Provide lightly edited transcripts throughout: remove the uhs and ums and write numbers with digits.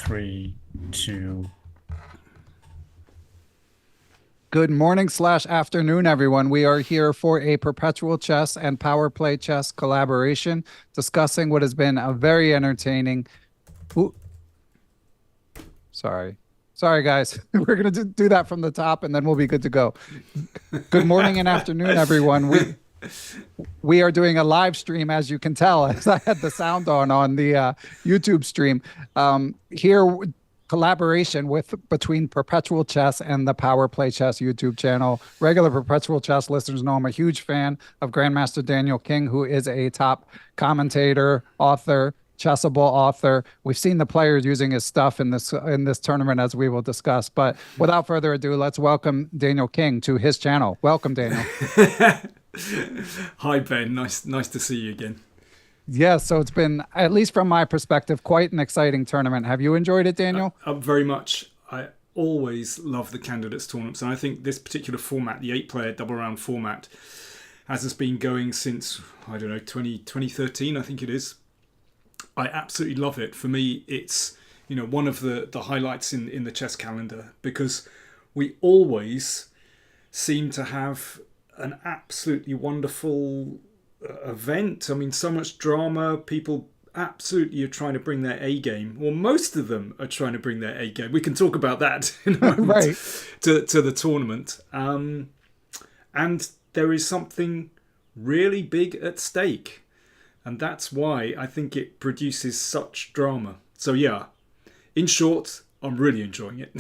3, 2. Good morning/afternoon, everyone. We are here for a Perpetual Chess and PowerPlayChess collaboration, discussing what has been a very entertaining... Sorry, guys. We're going to do that from the top, and then we'll be good to go. Good morning and afternoon, everyone. We are doing a live stream, as you can tell, as I had the sound on the YouTube stream. Here, collaboration between Perpetual Chess and the PowerPlayChess YouTube channel. Regular Perpetual Chess listeners know I'm a huge fan of Grandmaster Daniel King, who is a top commentator, author, chessable author. We've seen the players using his stuff in this tournament, as we will discuss. But without further ado, let's welcome Daniel King to his channel. Welcome, Daniel. Hi, Ben. Nice to see you again. Yeah, so it's been, at least from my perspective, quite an exciting tournament. Have you enjoyed it, Daniel? Very much. I always love the candidates tournaments, and I think this particular format, the 8-player double round format, has been going since, I don't know, 2013, I think it is. I absolutely love it. For me, it's one of the highlights in the chess calendar, because we always seem to have an absolutely wonderful event. I mean, so much drama. People absolutely are trying to bring their A game. Well, most of them are trying to bring their A game. We can talk about that in a moment. Right. to the tournament. And there is something really big at stake. And that's why I think it produces such drama. So yeah, in short, I'm really enjoying it.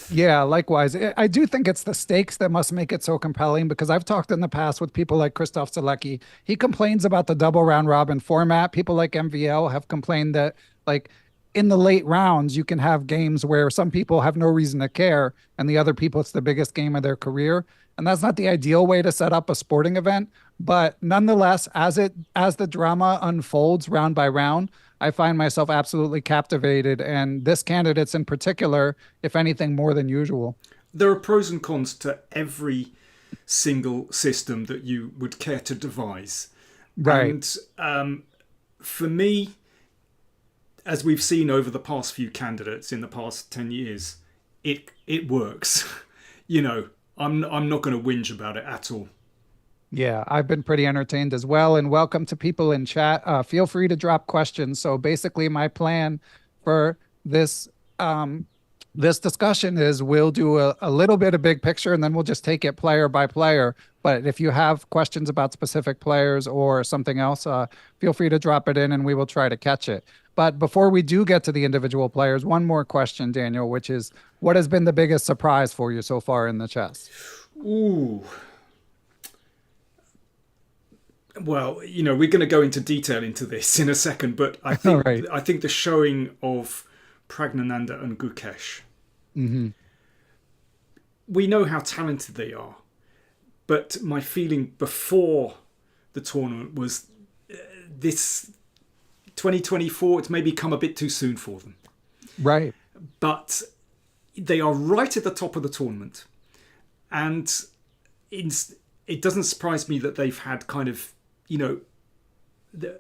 Yeah, likewise. I do think it's the stakes that must make it so compelling, because I've talked in the past with people like Christoph Zielecki. He complains about the double round robin format. People like MVL have complained that, like, in the late rounds, you can have games where some people have no reason to care, and the other people, it's the biggest game of their career. And that's not the ideal way to set up a sporting event. But nonetheless, as the drama unfolds round by round, I find myself absolutely captivated, and this candidate's in particular, if anything, more than usual. There are pros and cons to every single system that you would care to devise. Right. And for me, as we've seen over the past few candidates in the past 10 years, it works. I'm not going to whinge about it at all. Yeah, I've been pretty entertained as well. And welcome to people in chat. Feel free to drop questions. So basically, my plan for this discussion is we'll do a little bit of big picture, and then we'll just take it player by player. But if you have questions about specific players or something else, feel free to drop it in, and we will try to catch it. But before we do get to the individual players, one more question, Daniel, which is, what has been the biggest surprise for you so far in the chess? Ooh. Well, we're going to go into detail into this in a second, but I think Right. I think the showing of Praggnanandhaa and Gukesh. Mm-hmm. We know how talented they are, but my feeling before the tournament was this 2024, it's maybe come a bit too soon for them. Right. But they are right at the top of the tournament, and it doesn't surprise me that they've had kind of,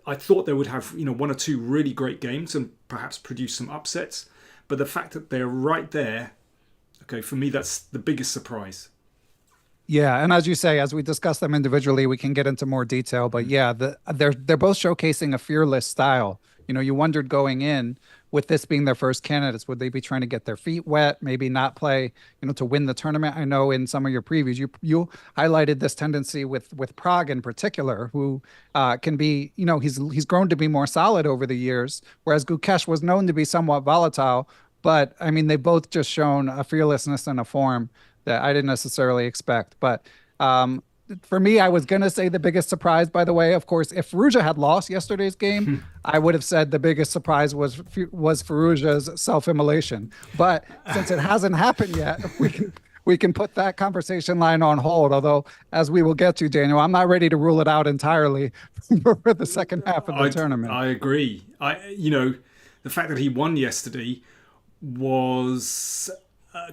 I thought they would have, one or two really great games and perhaps produce some upsets. But the fact that they're right there, okay, for me, that's the biggest surprise. Yeah, and as you say, as we discuss them individually, we can get into more detail. But yeah, they're both showcasing a fearless style. You wondered going in, with this being their first candidates, would they be trying to get their feet wet, maybe not play, to win the tournament? I know in some of your previews, you highlighted this tendency with Pragg in particular, who can be, he's grown to be more solid over the years, whereas Gukesh was known to be somewhat volatile. But I mean, they both just shown a fearlessness and a form that I didn't necessarily expect. But for me, I was going to say the biggest surprise, by the way, of course, if Firouzja had lost yesterday's game, I would have said the biggest surprise was Firouzja's self-immolation. But since it hasn't happened yet, we can put that conversation line on hold. Although, as we will get to, Daniel, I'm not ready to rule it out entirely for the second half of the tournament. I agree. The fact that he won yesterday was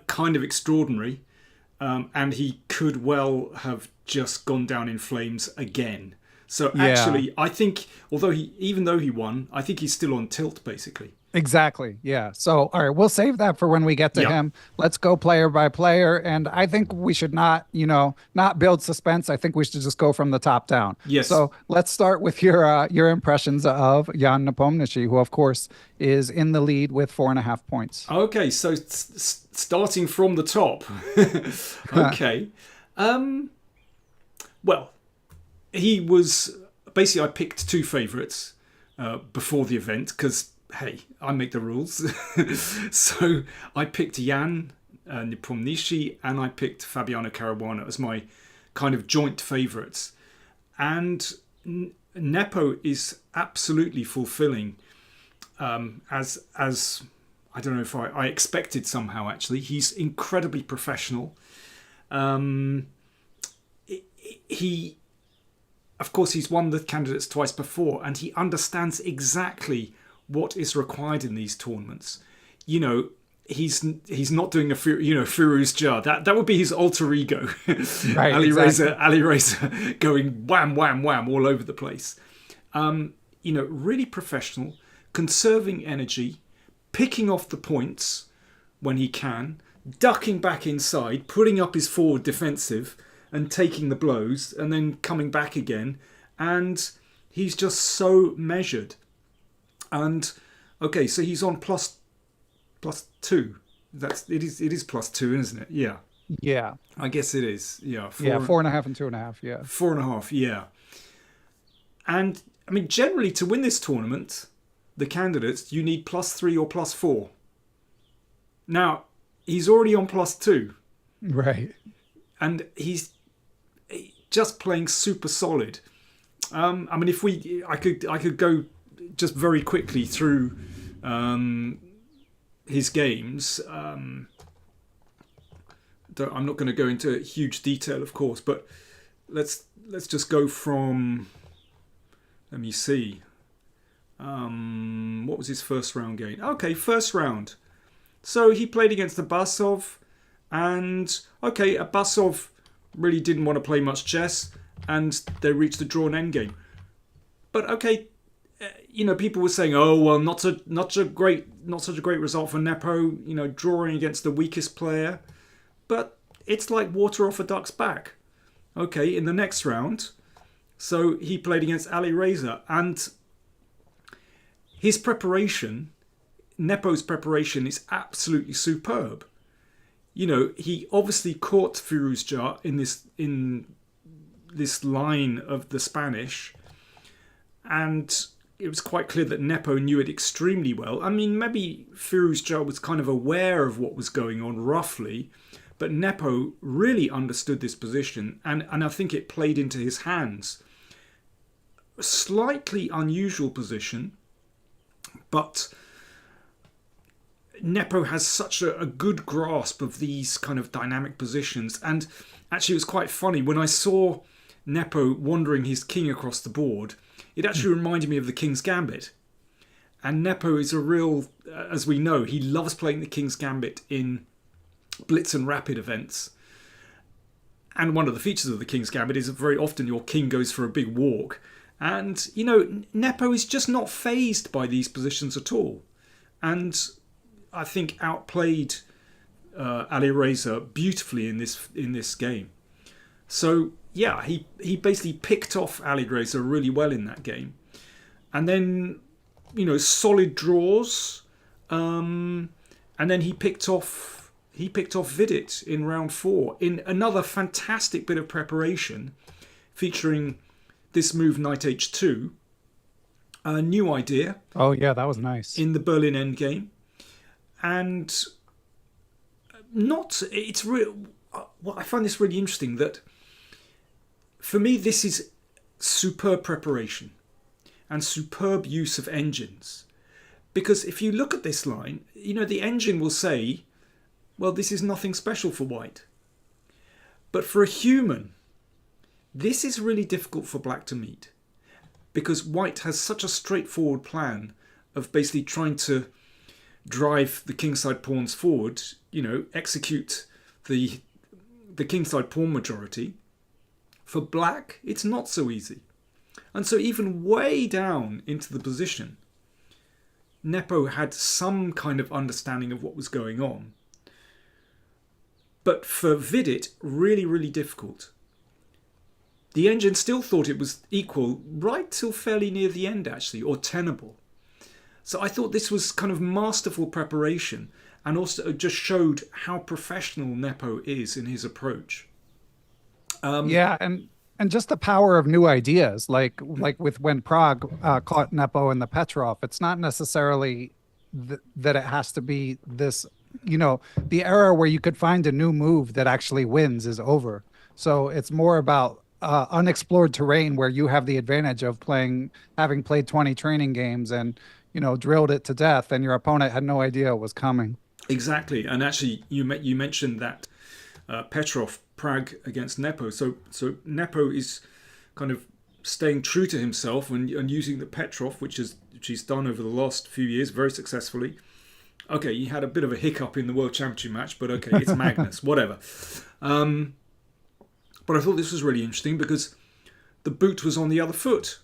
kind of extraordinary. And he could well have just gone down in flames again. So actually, I think, even though he won, I think he's still on tilt, basically. Exactly. Yeah. So, all right, we'll save that for when we get to Yeah. him. Let's go player by player. And I think we should not, not build suspense. I think we should just go from the top down. Yes. So let's start with your impressions of Jan Nepomniachtchi, who of course is in the lead with 4.5 points. Okay, so starting from the top. Okay. Well, he was basically, I picked two favourites before the event because, hey, I make the rules. So I picked Jan Nepomniachtchi and I picked Fabiano Caruana as my kind of joint favourites. And Nepo is absolutely fulfilling as I don't know if I expected somehow, actually. He's incredibly professional. He, of course, he's won the candidates twice before, and he understands exactly what is required in these tournaments. You know, he's not doing Firouzja. That would be his alter ego. Right, Ali exactly. Reza going wham, wham, wham all over the place. Really professional, conserving energy, picking off the points when he can, ducking back inside, putting up his forward defensive and taking the blows and then coming back again. And he's just so measured. And okay, so he's on plus 2. It is plus 2, isn't it? Yeah. Yeah. I guess it is. Yeah. 4.5 and 2.5. Yeah. 4.5. Yeah. And I mean, generally to win this tournament, the candidates, you need plus 3 or plus 4. Now, he's already on plus 2. Right. And he's just playing super solid. I mean, I could go just very quickly through his games. I'm not going to go into huge detail, of course, but let's just go from. Let me see. What was his first round game? Okay, first round. So he played against Abasov, and okay, Abasov really didn't want to play much chess, and they reached a drawn endgame. But okay, people were saying, "Oh well, not such a great result for Nepo." Drawing against the weakest player, but it's like water off a duck's back. Okay, in the next round, so he played against Ali Reza, and his preparation, Nepo's preparation, is absolutely superb. He obviously caught Firouzja in this line of the Spanish, and it was quite clear that Nepo knew it extremely well. I mean, maybe Firouzja was kind of aware of what was going on roughly, but Nepo really understood this position, and I think it played into his hands. A slightly unusual position, but Nepo has such a good grasp of these kind of dynamic positions. And actually, it was quite funny. When I saw Nepo wandering his king across the board, it actually reminded me of the King's Gambit. And Nepo is a real, as we know, he loves playing the King's Gambit in blitz and rapid events. And one of the features of the King's Gambit is that very often your king goes for a big walk. And, Nepo is just not fazed by these positions at all. And I think outplayed Ali Reza beautifully in this game. So yeah, he basically picked off Ali Reza really well in that game, and then solid draws, and then he picked off Vidit in round 4 in another fantastic bit of preparation, featuring this move knight h2, a new idea. Oh yeah, that was nice in the Berlin endgame. And it's real. Well, I find this really interesting that for me, this is superb preparation and superb use of engines. Because if you look at this line, the engine will say, well, this is nothing special for white. But for a human, this is really difficult for black to meet. Because white has such a straightforward plan of basically trying to drive the kingside pawns forward, execute the kingside pawn majority. For black, it's not so easy. And so even way down into the position, Nepo had some kind of understanding of what was going on. But for Vidit, really, really difficult. The engine still thought it was equal right till fairly near the end, actually, or tenable. So I thought this was kind of masterful preparation, and also just showed how professional Nepo is in his approach. Yeah, and just the power of new ideas, like with when Prague caught Nepo in the Petrov. It's not necessarily that it has to be this, the era where you could find a new move that actually wins is over. So it's more about unexplored terrain where you have the advantage of having played 20 training games and, drilled it to death, and your opponent had no idea it was coming. Exactly. And actually, you mentioned that Petrov, Prague against Nepo. So Nepo is kind of staying true to himself and using the Petrov, which he's done over the last few years very successfully. Okay, he had a bit of a hiccup in the World Championship match, but okay, it's Magnus, whatever. But I thought this was really interesting because the boot was on the other foot.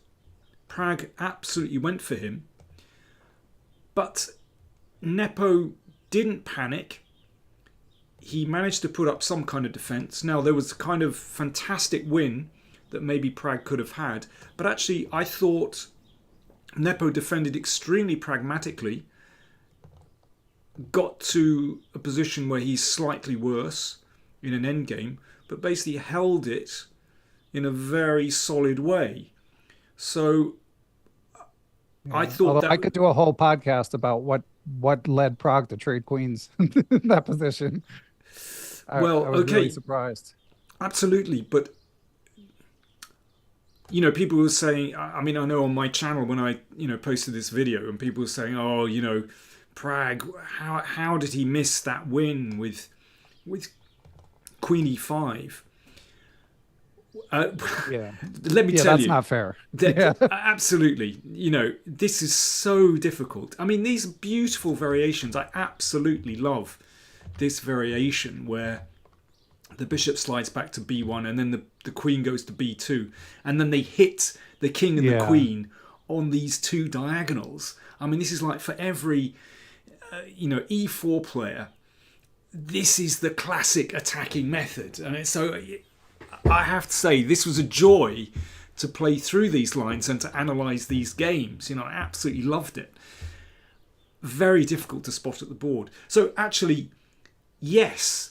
Prague absolutely went for him. But Nepo didn't panic. He managed to put up some kind of defence. Now, there was a kind of fantastic win that maybe Prague could have had. But actually, I thought Nepo defended extremely pragmatically, got to a position where he's slightly worse in an endgame, but basically held it in a very solid way. So I thought I could do a whole podcast about what led Prague to trade queens in that position. I was really surprised. Absolutely, but people were saying. I mean, I know on my channel when I posted this video, and people were saying, "Oh, Prague, how did he miss that win with Queen E5?" Yeah. Let me tell that's you, not fair. Absolutely. This is so difficult. I mean, these beautiful variations. I absolutely love this variation where the bishop slides back to b1 and then the queen goes to b2, and then they hit the king and the queen on these two diagonals. I mean, this is like for every e4 player, this is the classic attacking method. And so I have to say, this was a joy to play through these lines and to analyse these games. I absolutely loved it. Very difficult to spot at the board. So actually, yes,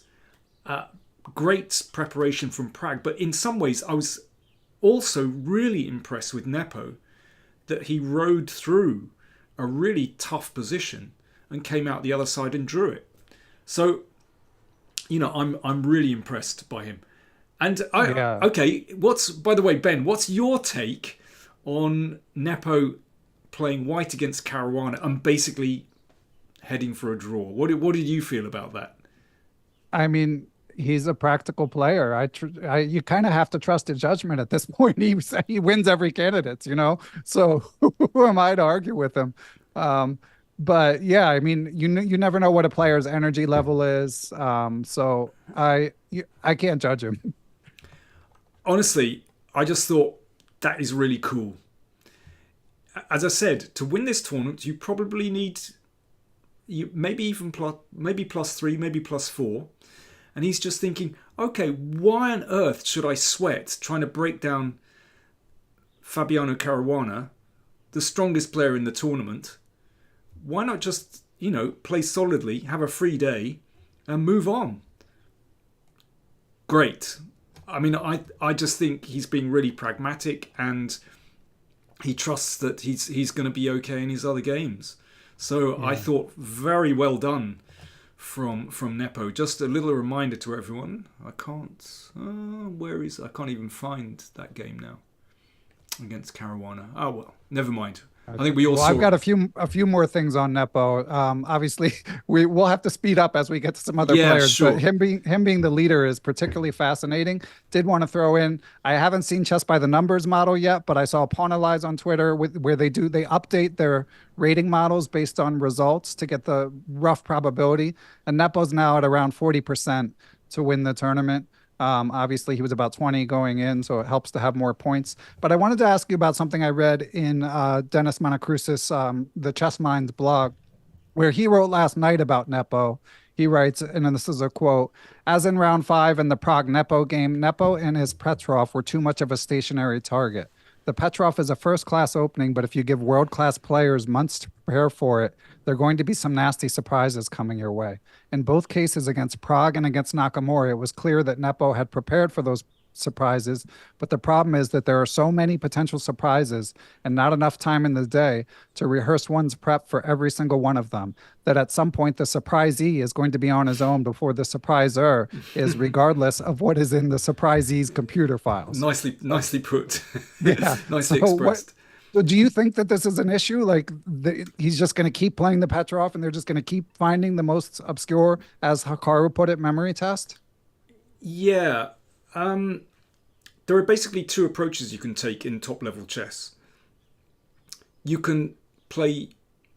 great preparation from Prague. But in some ways, I was also really impressed with Nepo, that he rode through a really tough position and came out the other side and drew it. So, I'm really impressed by him. And okay, by the way, Ben, what's your take on Nepo playing white against Caruana and basically heading for a draw? What did you feel about that? I mean, he's a practical player. You kind of have to trust his judgment at this point. He wins every candidate, So who am I to argue with him? But yeah, I mean, you never know what a player's energy level is. So I can't judge him. Honestly, I just thought that is really cool. As I said, to win this tournament, you probably need maybe +3, maybe +4. And he's just thinking, okay, why on earth should I sweat trying to break down Fabiano Caruana, the strongest player in the tournament? Why not just, play solidly, have a free day, and move on? Great. I mean, I just think he's being really pragmatic, and he trusts that he's going to be okay in his other games. So I thought very well done from Nepo. Just a little reminder to everyone. I can't even find that game now against Caruana. Oh well, never mind. I think we all saw. I've got a few more things on Nepo. Obviously, we'll have to speed up as we get to some other players. Sure. But him being the leader is particularly fascinating. Did want to throw in, I haven't seen Chess by the Numbers model yet, but I saw Pawnalize on Twitter where they update their rating models based on results to get the rough probability. And Nepo's now at around 40% to win the tournament. Obviously, he was about 20 going in, so it helps to have more points. But I wanted to ask you about something I read in Dennis Monacrusis, the Chess Minds blog, where he wrote last night about Nepo. He writes, and then this is a quote, as in round 5 in the Prague Nepo game, Nepo and his Petrov were too much of a stationary target. The Petrov is a first-class opening, but if you give world-class players months to prepare for it, there are going to be some nasty surprises coming your way. In both cases against Prague and against Nakamura, it was clear that Nepo had prepared for those surprises, but the problem is that there are so many potential surprises and not enough time in the day to rehearse one's prep for every single one of them, that at some point the surprisee is going to be on his own before the surpriser is, regardless of what is in the surprisee's computer files. Nicely put. Yeah. Nicely expressed. So do you think that this is an issue? Like he's just going to keep playing the Petrov and they're just going to keep finding the most obscure, as Hikaru put it, memory test? Yeah. There are basically two approaches you can take in top-level chess. You can play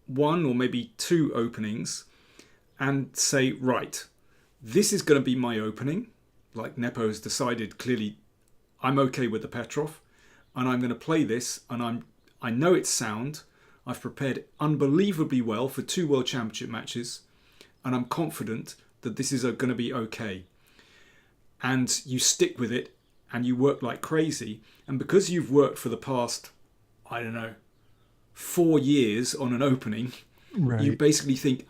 one or maybe two openings and say, right, this is going to be my opening. Like Nepo has decided clearly, I'm okay with the Petrov, and I'm going to play this, and I know it's sound. I've prepared unbelievably well for 2 World Championship matches, and I'm confident that this is going to be okay. And you stick with it and you work like crazy. And because you've worked for the past, 4 years on an opening, right, you basically think,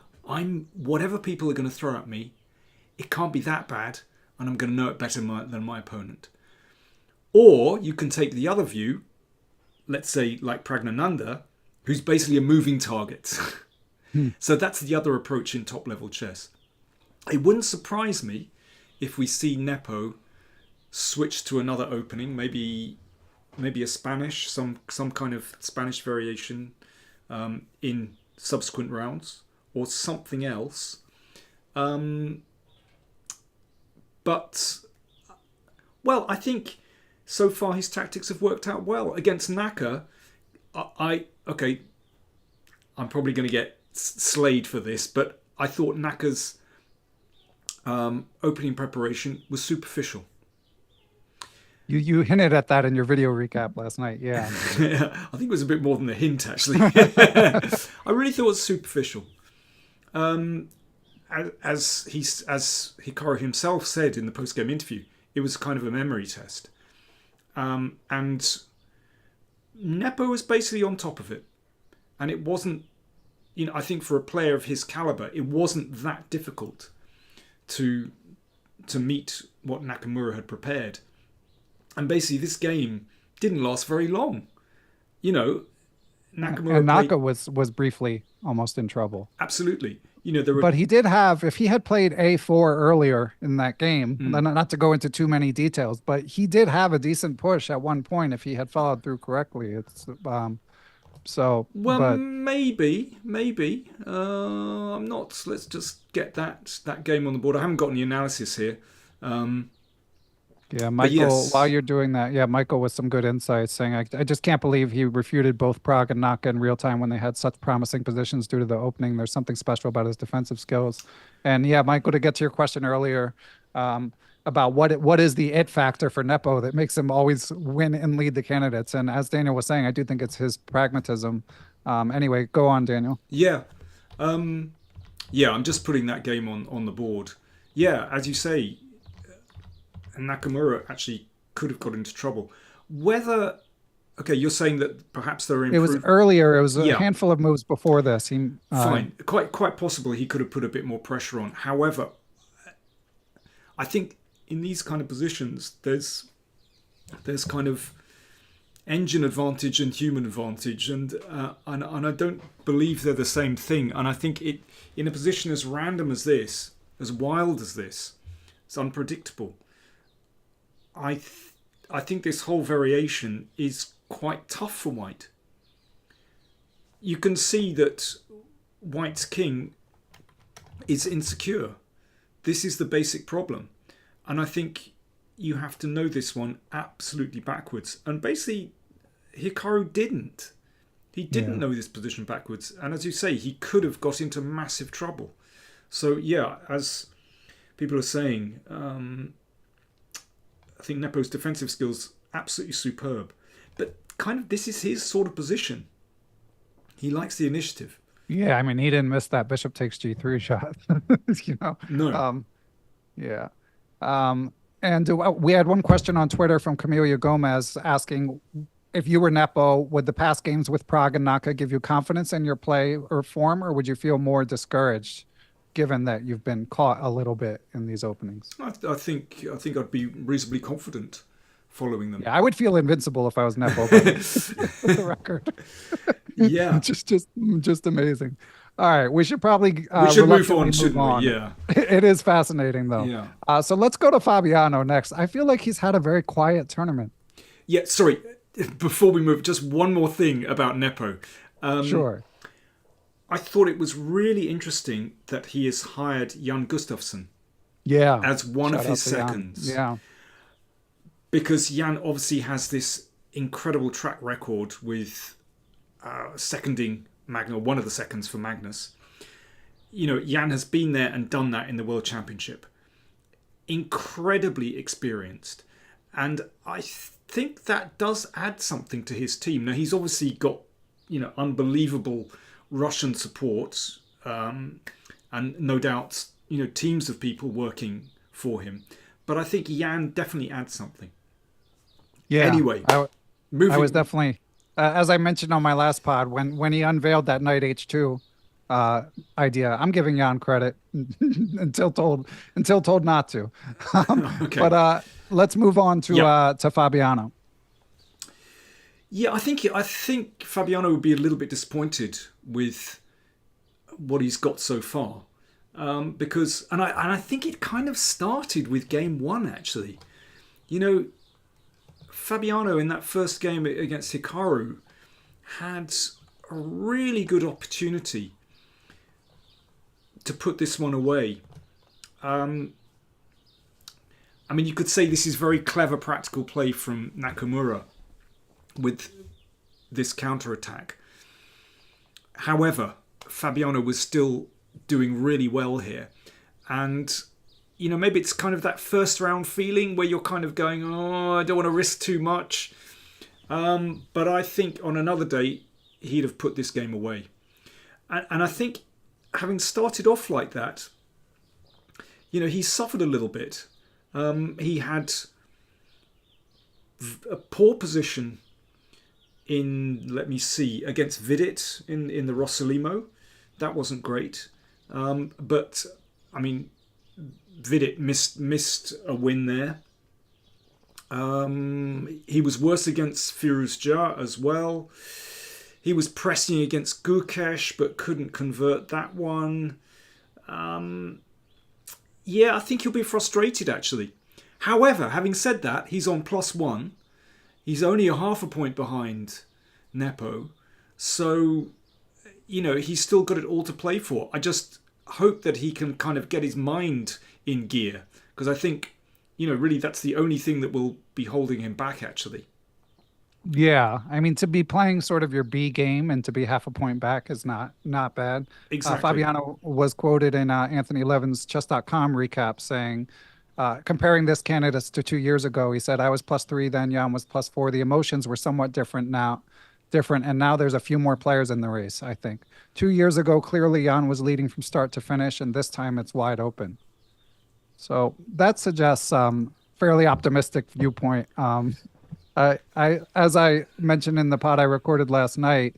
whatever people are going to throw at me, it can't be that bad, and I'm going to know it better than my opponent. Or you can take the other view, let's say like Praggnanandhaa, who's basically a moving target. So that's the other approach in top-level chess. It wouldn't surprise me if we see Nepo switch to another opening, maybe a Spanish, some kind of Spanish variation in subsequent rounds, or something else. But, well, I think so far his tactics have worked out well. Against Naka, I'm probably going to get slayed for this, but I thought Naka's opening preparation was superficial. You hinted at that in your video recap last night, yeah. I think it was a bit more than a hint, actually. I really thought it was superficial. As Hikaru himself said in the post-game interview, it was kind of a memory test. And Nepo was basically on top of it. And it wasn't, I think for a player of his caliber, it wasn't that difficult to meet what Nakamura had prepared. And basically this game didn't last very long. Nakamura and Naka was briefly almost in trouble. Absolutely. But he did have, if he had played A4 earlier in that game, not to go into too many details, but he did have a decent push at one point if he had followed through correctly. Maybe. I'm not. Let's just get that game on the board. I haven't got any analysis here. Yeah, Michael, yes. While you're doing that, Michael with some good insights saying, I just can't believe he refuted both Prague and Naka in real time when they had such promising positions due to the opening. There's something special about his defensive skills. And Michael, to get to your question earlier about what is the it factor for Nepo that makes him always win and lead the candidates. And as Daniel was saying, I do think it's his pragmatism. Anyway, go on, Daniel. Yeah. I'm just putting that game on the board. Yeah, as you say, Nakamura actually could have got into trouble. You're saying that perhaps there were it was earlier. It was a handful of moves before this. Fine, quite possibly he could have put a bit more pressure on. However, I think in these kind of positions, there's kind of engine advantage and human advantage, and I don't believe they're the same thing. And I think in a position as random as this, as wild as this, it's unpredictable. I think this whole variation is quite tough for White. You can see that White's king is insecure. This is the basic problem. And I think you have to know this one absolutely backwards. And basically, Hikaru didn't. He didn't know this position backwards. And as you say, he could have got into massive trouble. So, as people are saying, I think Nepo's defensive skills absolutely superb. But kind of this is his sort of position. He likes the initiative. Yeah, I mean, he didn't miss that bishop takes g3 shot. No. Yeah. And we had one question on Twitter from Camelia Gomez asking, if you were Nepo, would the past games with Praggnanandhaa give you confidence in your play or form, or would you feel more discouraged given that you've been caught a little bit in these openings? I think I'd be reasonably confident following them. Yeah, I would feel invincible if I was Nepo, for the record. Yeah. just amazing. All right, we should probably we should move on, shouldn't we? Yeah. It is fascinating, though. Yeah. So let's go to Fabiano next. I feel like he's had a very quiet tournament. Yeah, sorry. Before we move, just one more thing about Nepo. Sure. I thought it was really interesting that he has hired Jan Gustafsson as one of his seconds. Jan. Yeah. Because Jan obviously has this incredible track record with seconding Magnus, one of the seconds for Magnus. Jan has been there and done that in the World Championship. Incredibly experienced. And I think that does add something to his team. Now, he's obviously got, unbelievable Russian support, and no doubt, teams of people working for him. But I think Jan definitely adds something. Yeah. Anyway, I was definitely, as I mentioned on my last pod, when he unveiled that knight h2 idea, I'm giving Jan credit until told not to. Okay. But let's move on to Fabiano. Yeah, I think Fabiano would be a little bit disappointed with what he's got so far, because I think it kind of started with game one actually. Fabiano in that first game against Hikaru had a really good opportunity to put this one away. You could say this is very clever practical play from Nakamura with this counterattack. However, Fabiano was still doing really well here. And, maybe it's kind of that first round feeling where you're kind of going, I don't want to risk too much. But I think on another day, he'd have put this game away. And I think having started off like that, he suffered a little bit. He had a poor position against Vidit in the Rossolimo. That wasn't great. But Vidit missed a win there. He was worse against Firouzja as well. He was pressing against Gukesh but couldn't convert that one. Yeah, I think he'll be frustrated actually. However, having said that, he's on +1. He's only a half a point behind Nepo. So, he's still got it all to play for. I just hope that he can kind of get his mind in gear. Because I think, really that's the only thing that will be holding him back actually. Yeah, to be playing sort of your B game and to be half a point back is not bad. Exactly. Fabiano was quoted in Anthony Levin's chess.com recap saying, comparing this candidate to 2 years ago, he said, I was +3 then, Jan was +4. The emotions were somewhat different, and now there's a few more players in the race, I think. 2 years ago, clearly Jan was leading from start to finish, and this time it's wide open. So that suggests fairly optimistic viewpoint. As I mentioned in the pod I recorded last night,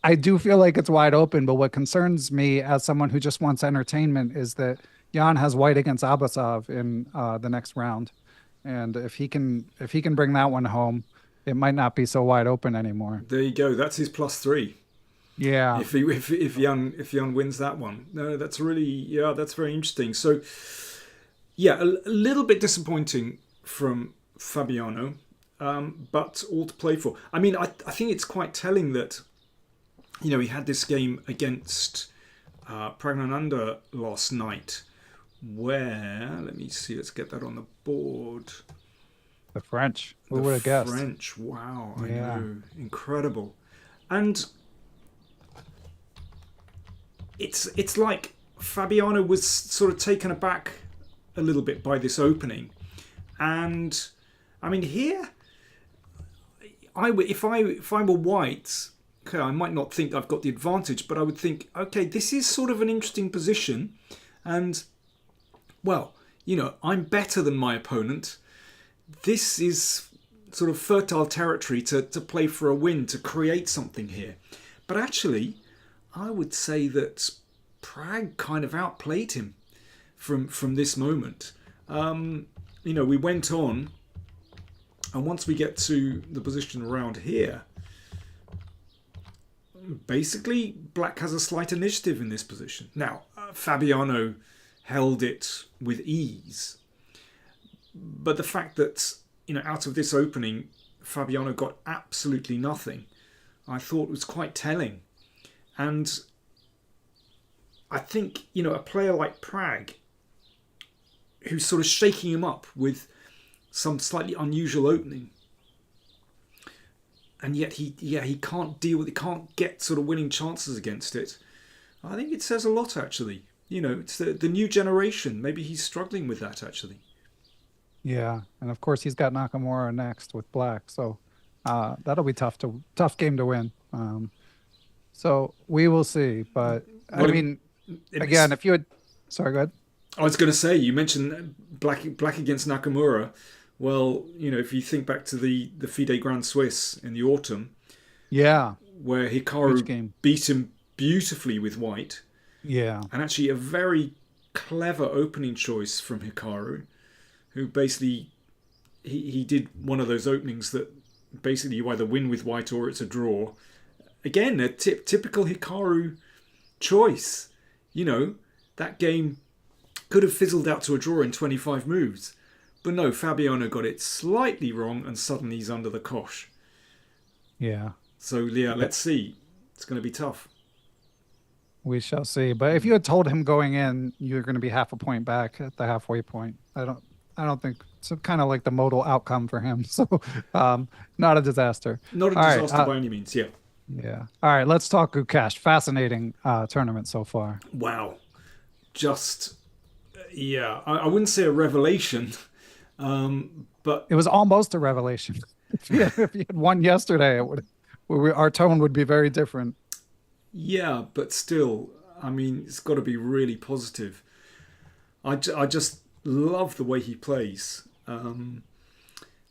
I do feel like it's wide open, but what concerns me as someone who just wants entertainment is that Jan has white against Abasov in the next round. And if he can bring that one home, it might not be so wide open anymore. There you go. That's his +3. Yeah. If Jan wins that one. No, that's very interesting. So yeah, a little bit disappointing from Fabiano. But all to play for. I think it's quite telling that, he had this game against Praggnanandhaa last night, where, let's get that on the board. The French. Who would have guessed? French, wow, I know, incredible. And it's like Fabiano was sort of taken aback a little bit by this opening. And I mean, here, if I were white, okay, I might not think I've got the advantage, but I would think, okay, this is sort of an interesting position, and well, I'm better than my opponent. This is sort of fertile territory to play for a win, to create something here. But actually, I would say that Pragg kind of outplayed him from this moment. We went on, and once we get to the position around here, basically Black has a slight initiative in this position. Now, Fabiano held it with ease, but the fact that, out of this opening, Fabiano got absolutely nothing, I thought was quite telling. And I think, a player like Pragg, who's sort of shaking him up with some slightly unusual opening, and yet he can't deal with it, can't get sort of winning chances against it. I think it says a lot, actually. It's the new generation. Maybe he's struggling with that, actually. Yeah, and of course he's got Nakamura next with Black, so that'll be tough game to win. So we will see. But again, if you had, sorry, go ahead. I was going to say, you mentioned Black against Nakamura. Well, if you think back to the FIDE Grand Swiss in the autumn, yeah, where Hikaru beat him beautifully with white, yeah, and actually a very clever opening choice from Hikaru, who basically he did one of those openings that basically you either win with white or it's a draw. Again, a typical Hikaru choice. That game could have fizzled out to a draw in 25 moves. But no, Fabiano got it slightly wrong and suddenly he's under the cosh. Yeah. So, yeah, let's see. It's going to be tough. We shall see. But if you had told him going in, you're going to be half a point back at the halfway point. I don't think it's kind of like the modal outcome for him. So, not a disaster. Not a disaster by any means, yeah. Yeah. All right, let's talk Gukesh. Fascinating tournament so far. Wow. Just, yeah, I wouldn't say a revelation, but it was almost a revelation. If you had won yesterday, our tone would be very different. Yeah, but still, I mean, it's got to be really positive. I just love the way he plays.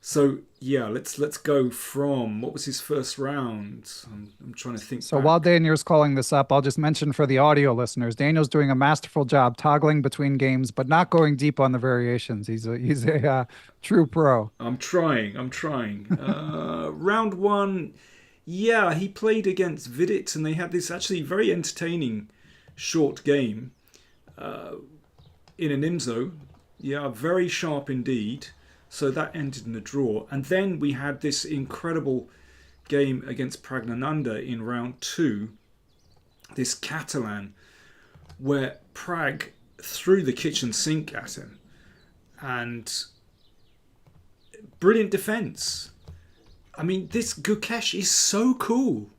So yeah, let's go from, what was his first round? I'm trying to think. So while Daniel's calling this up, I'll just mention for the audio listeners, Daniel's doing a masterful job toggling between games, but not going deep on the variations. He's a true pro. I'm trying. Round one, yeah, he played against Vidit, and they had this actually very entertaining short game in an IMSO. Yeah, very sharp indeed. So that ended in a draw. And then we had this incredible game against Praggnanandhaa in round two, this Catalan, where Pragg threw the kitchen sink at him. And brilliant defense. I mean, this Gukesh is so cool.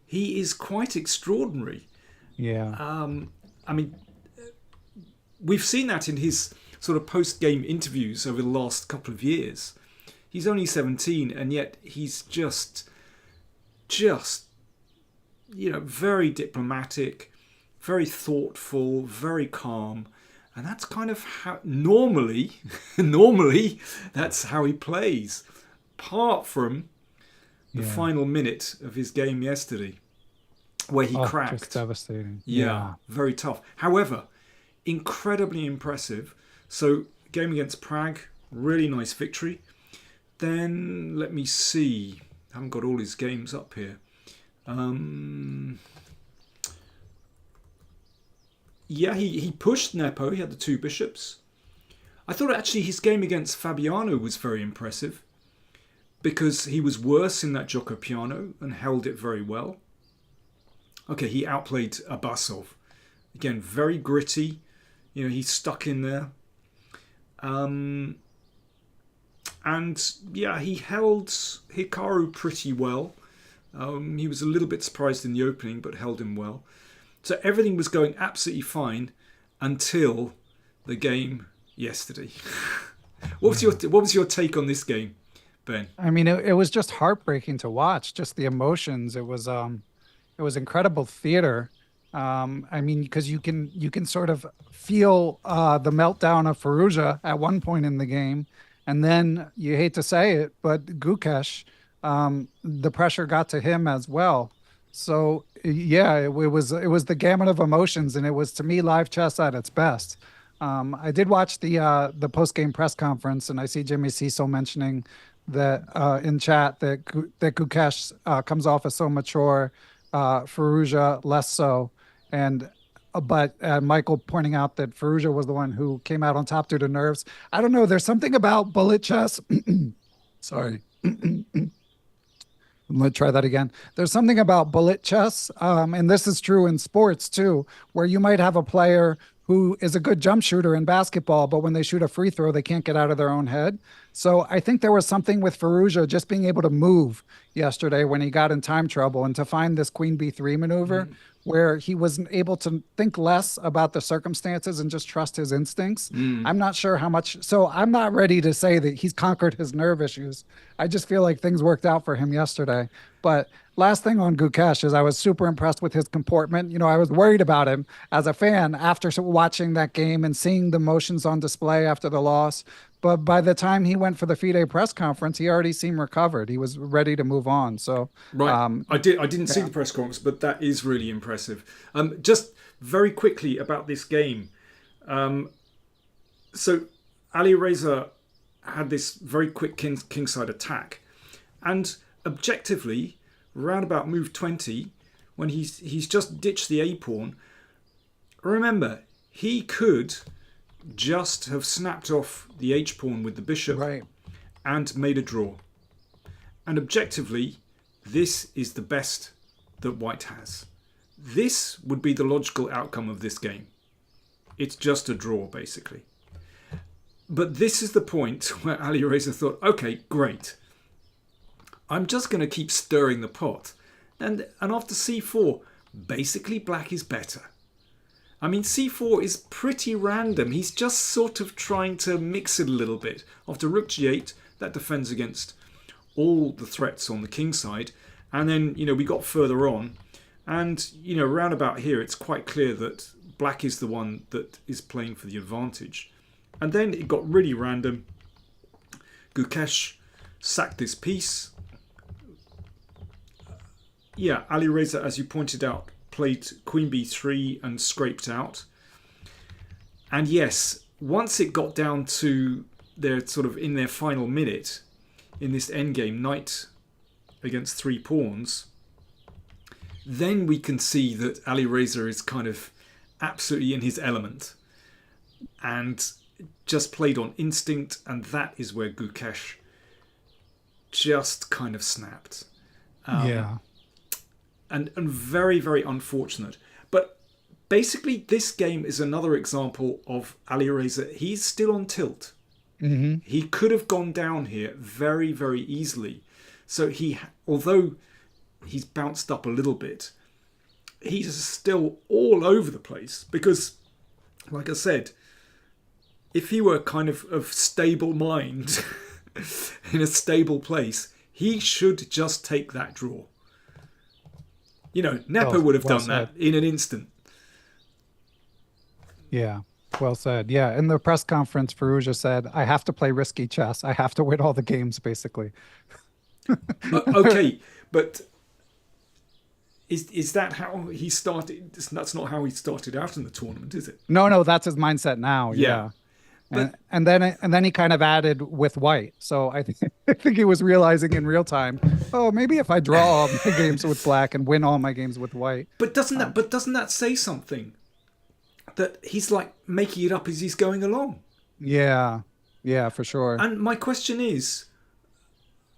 He is quite extraordinary. Yeah. I mean, we've seen that in his sort of post-game interviews over the last couple of years. He's only 17, and yet he's just very diplomatic, very thoughtful, very calm, and that's kind of how normally that's how he plays. Apart from the final minute of his game yesterday, where he cracked. Just devastating. Yeah, very tough. However, incredibly impressive. So, game against Pragg, really nice victory. Then, let me see. I haven't got all his games up here. Yeah, he pushed Nepo. He had the two bishops. I thought actually his game against Fabiano was very impressive, because he was worse in that Gioco Piano and held it very well. Okay, he outplayed Abasov. Again, very gritty. He's stuck in there. And yeah, he held Hikaru pretty well. He was a little bit surprised in the opening, but held him well. So everything was going absolutely fine until the game yesterday. What was your take on this game, Ben? I mean, it was just heartbreaking to watch, just the emotions. It was incredible theater. I mean, because you can sort of feel the meltdown of Firouzja at one point in the game, and then you hate to say it, but Gukesh, the pressure got to him as well. So yeah, it was the gamut of emotions, and it was, to me, live chess at its best. I did watch the post game press conference, and I see Jimmy Cecil mentioning that in chat that Gukesh comes off as so mature, Firouzja less so, and but Michael pointing out that Firouzja was the one who came out on top due to nerves. I don't know. There's something about bullet chess. Sorry. Let's try that again. There's something about bullet chess, and this is true in sports too, where you might have a player who is a good jump shooter in basketball, but when they shoot a free throw, they can't get out of their own head. So I think there was something with Firouzja just being able to move yesterday when he got in time trouble, and to find this queen b3 maneuver where he was able to think less about the circumstances and just trust his instincts. I'm not sure how much. So I'm not ready to say that he's conquered his nerve issues. I just feel like things worked out for him yesterday. But last thing on Gukesh is I was super impressed with his comportment. You know, I was worried about him as a fan after watching that game and seeing the emotions on display after the loss. But by the time he went for the FIDE press conference, he already seemed recovered. He was ready to move on. So right, I didn't see the press conference, but that is really impressive. Just very quickly about this game. So Ali Reza had this very quick kingside attack, and objectively, round about move 20, when he's just ditched the A pawn. Remember, he could just have snapped off the H pawn with the bishop, right, and made a draw. And objectively, this is the best that White has. This would be the logical outcome of this game. It's just a draw, basically. But this is the point where Ali Reza thought, okay, great. I'm just going to keep stirring the pot. And after c4, basically black is better. I mean, c4 is pretty random. He's just sort of trying to mix it a little bit. After rook g8, that defends against all the threats on the king side. And then, you know, we got further on. And, you know, round about here, it's quite clear that black is the one that is playing for the advantage. And then it got really random. Gukesh sacked this piece. Yeah, Ali Reza, as you pointed out, played queen b3 and scraped out. And yes, once it got down to their sort of in their final minute in this endgame, knight against 3 pawns, then we can see that Ali Reza is kind of absolutely in his element and just played on instinct, and that is where Gukesh just kind of snapped. Yeah. And very, very unfortunate. But basically, this game is another example of Ali Reza. He's still on tilt. Mm-hmm. He could have gone down here very, very easily. So although he's bounced up a little bit, he's still all over the place. Because, like I said, if he were kind of stable mind in a stable place, he should just take that draw. You know, Nepo would have done that in an instant. Yeah. Well said. Yeah. In the press conference, Firouzja said, I have to play risky chess. I have to win all the games, basically. Okay, but is that how he started? That's not how he started out in the tournament, is it? No, that's his mindset now. Yeah. And then he kind of added with white. So I think he was realizing in real time, oh, maybe if I draw all my games with black and win all my games with white. But doesn't that say something? That he's like making it up as he's going along. Yeah, for sure. And my question is,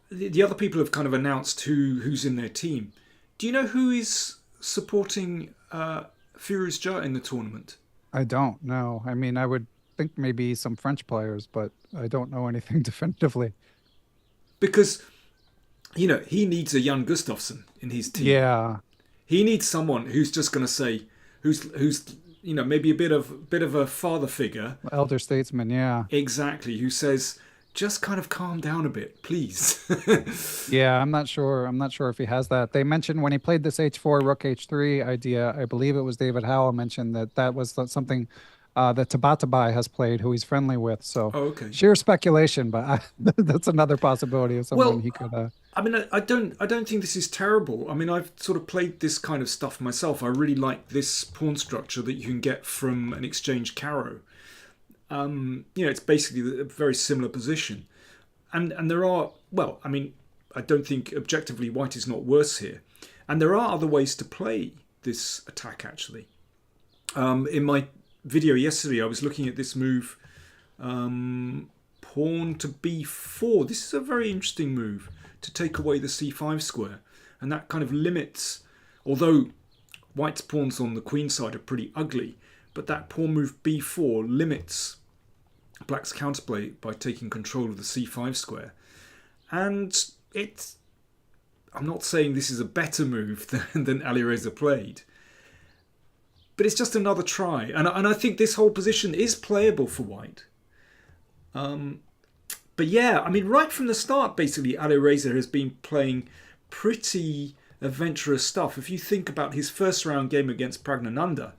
the other people have kind of announced who's in their team. Do you know who is supporting Firouzja in the tournament? I don't know. I mean, I would think maybe some French players, but I don't know anything definitively. Because, you know, he needs a Jan Gustafsson in his team. Yeah. He needs someone who's just going to say, who's maybe a bit of a father figure. Elder statesman, yeah. Exactly, who says, just kind of calm down a bit, please. Yeah, I'm not sure. I'm not sure if he has that. They mentioned when he played this H4, Rook H3 idea, I believe it was David Howell mentioned that was something that Tabatabai has played, who he's friendly with. So okay. Sheer speculation, but that's another possibility of someone he could. I mean, I don't think this is terrible. I mean, I've sort of played this kind of stuff myself. I really like this pawn structure that you can get from an exchange Caro. It's basically a very similar position, and there are, well, I mean, I don't think objectively white is not worse here, and there are other ways to play this attack actually. In my video yesterday, I was looking at this move, pawn to b4. This is a very interesting move to take away the c5 square, and that kind of limits, although white's pawns on the queen side are pretty ugly, but that pawn move b4 limits black's counterplay by taking control of the c5 square. And I'm not saying this is a better move than Alireza played, but it's just another try. And I think this whole position is playable for white. But yeah, I mean, right from the start, basically, Alireza has been playing pretty adventurous stuff. If you think about his first round game against Praggnanandhaa,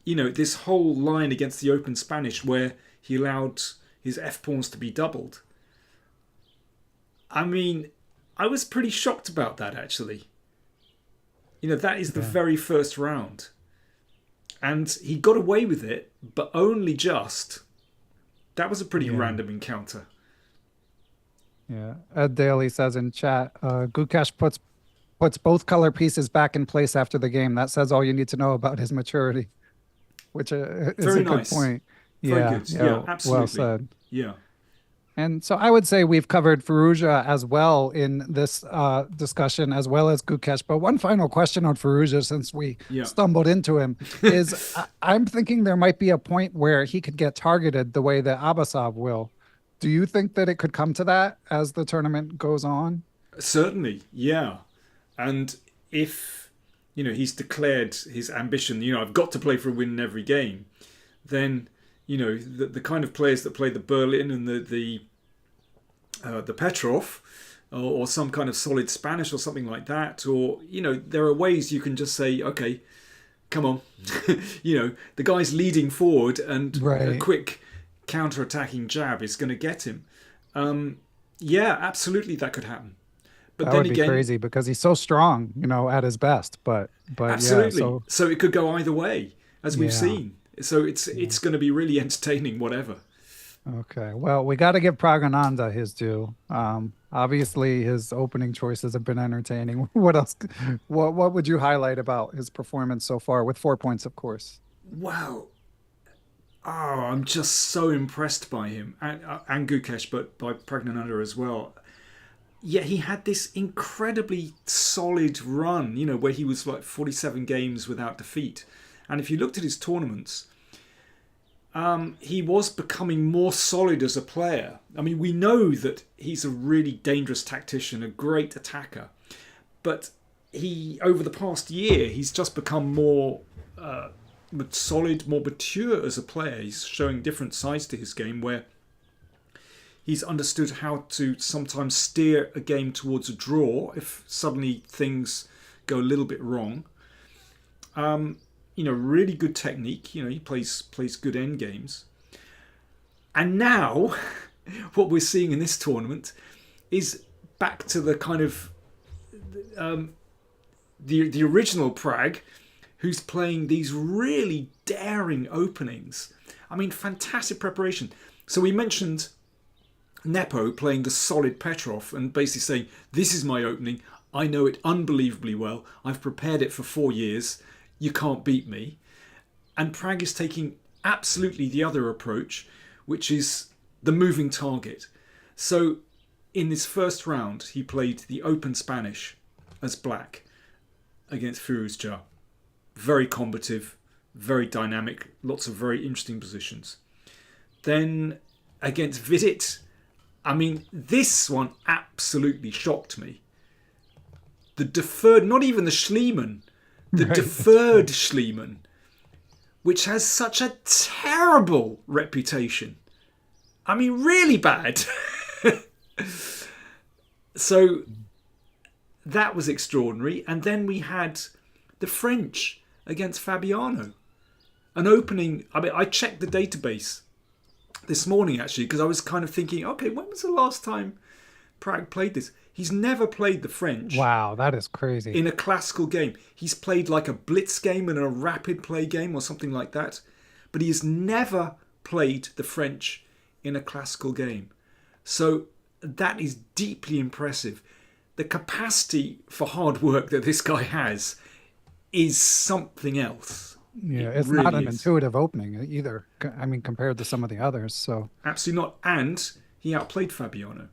this whole line against the open Spanish where he allowed his f-pawns to be doubled. I mean, I was pretty shocked about that, actually. That is the very first round. And he got away with it, but only just. That was a pretty random encounter. Yeah. Ed Daly says in chat, Gukesh puts both color pieces back in place after the game. That says all you need to know about his maturity, which is very a nice. Good point. Very good. Yeah, absolutely. Well said. Yeah. And so I would say we've covered Firouzja as well in this discussion, as well as Gukesh. But one final question on Firouzja, since we stumbled into him, is I'm thinking there might be a point where he could get targeted the way that Abasov will. Do you think that it could come to that as the tournament goes on? Certainly, yeah. And if, he's declared his ambition, I've got to play for a win in every game, then the kind of players that play the Berlin and the Petrov, or some kind of solid Spanish or something like that, or there are ways you can just say, okay, come on, the guy's leading forward and a quick counter-attacking jab is going to get him. Yeah, absolutely, that could happen. But that then would be again, crazy because he's so strong, at his best. But absolutely. Yeah, so it could go either way, as we've seen. So it's going to be really entertaining, whatever. Okay. Well, we got to give Praggnanandhaa his due. Obviously, his opening choices have been entertaining. What else? What would you highlight about his performance so far, with 4 points, of course? Wow. Oh, I'm just so impressed by him and Gukesh, but by Praggnanandhaa as well. Yeah, he had this incredibly solid run, where he was like 47 games without defeat. And if you looked at his tournaments, he was becoming more solid as a player. I mean, we know that he's a really dangerous tactician, a great attacker. But over the past year, he's just become more solid, more mature as a player. He's showing different sides to his game where he's understood how to sometimes steer a game towards a draw if suddenly things go a little bit wrong. Really good technique. He plays good end games. And now, what we're seeing in this tournament is back to the kind of the original Prag, who's playing these really daring openings. I mean, fantastic preparation. So we mentioned Nepo playing the solid Petrov and basically saying, this is my opening. I know it unbelievably well. I've prepared it for 4 years. You can't beat me. And Prag is taking absolutely the other approach, which is the moving target. So in this first round, he played the open Spanish as black against Firouzja. Very combative, very dynamic, lots of very interesting positions. Then against Vidit, I mean, this one absolutely shocked me. The deferred, not even the Schliemann, the deferred Schliemann. which has such a terrible reputation. I mean, really bad. So that was extraordinary. And then we had the French against Fabiano. An opening, I mean, I checked the database this morning, actually, because I was kind of thinking, okay, when was the last time Pragg played this? He's never played the French. Wow, that is crazy. In a classical game. He's played like a blitz game and a rapid play game or something like that. But he has never played the French in a classical game. So that is deeply impressive. The capacity for hard work that this guy has is something else. Yeah, it's really not an is. intuitive opening either. I mean, compared to some of the others. So Absolutely not. And he outplayed Fabiano.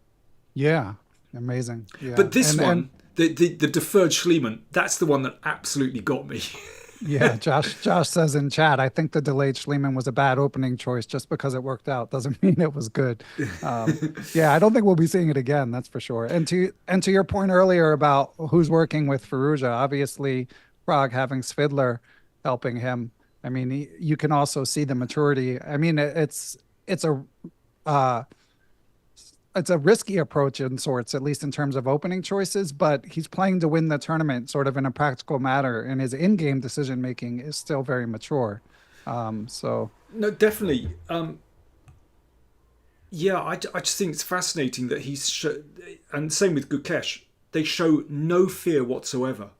yeah, amazing. Yeah. But this one, the deferred Schliemann, that's the one that absolutely got me. yeah, Josh says in chat, I think the delayed Schliemann was a bad opening choice just because it worked out. Doesn't mean it was good. Yeah, I don't think we'll be seeing it again. That's for sure. And to your point earlier about who's working with Firouzja, obviously Pragg having Svidler helping him. I mean, you can also see the maturity. I mean, it's a risky approach in sorts, at least in terms of opening choices, but he's playing to win the tournament sort of in a practical matter, and his in-game decision-making is still very mature. So No, definitely. Yeah, I just think it's fascinating that and same with Gukesh, they show no fear whatsoever.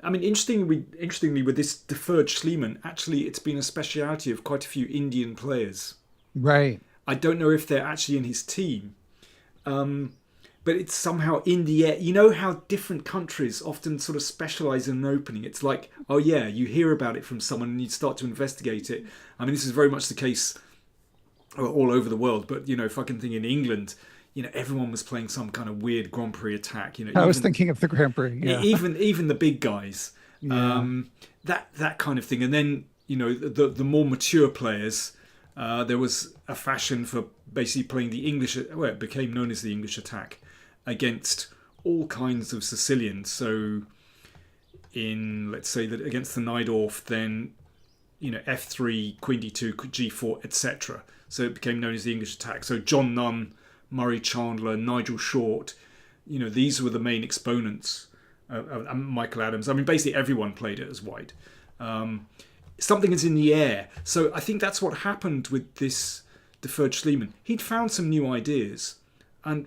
I mean, interestingly, with this deferred Schliemann, actually, it's been a speciality of quite a few Indian players. right. I don't know if they're actually in his team, but it's somehow in the air. You know how different countries often sort of specialise in an opening? It's like, oh yeah, you hear about it from someone and you start to investigate it. I mean, this is very much the case all over the world, but, you know, if I can think in England, you know, everyone was playing some kind of weird Grand Prix attack. You know, I was thinking of the Grand Prix. Yeah. even the big guys, Yeah. that kind of thing. And then, you know, the more mature players, there was a fashion for basically playing the English, well, it became known as the English attack, against all kinds of Sicilians. So let's say that against the Najdorf, then, you know, f3, queen d2, g4, etc. So it became known as the English attack. So John Nunn, Murray Chandler, Nigel Short, you know, these were the main exponents. Michael Adams. I mean, basically everyone played it as white. Something is in the air. So I think that's what happened with this deferred Schliemann. He'd found some new ideas, and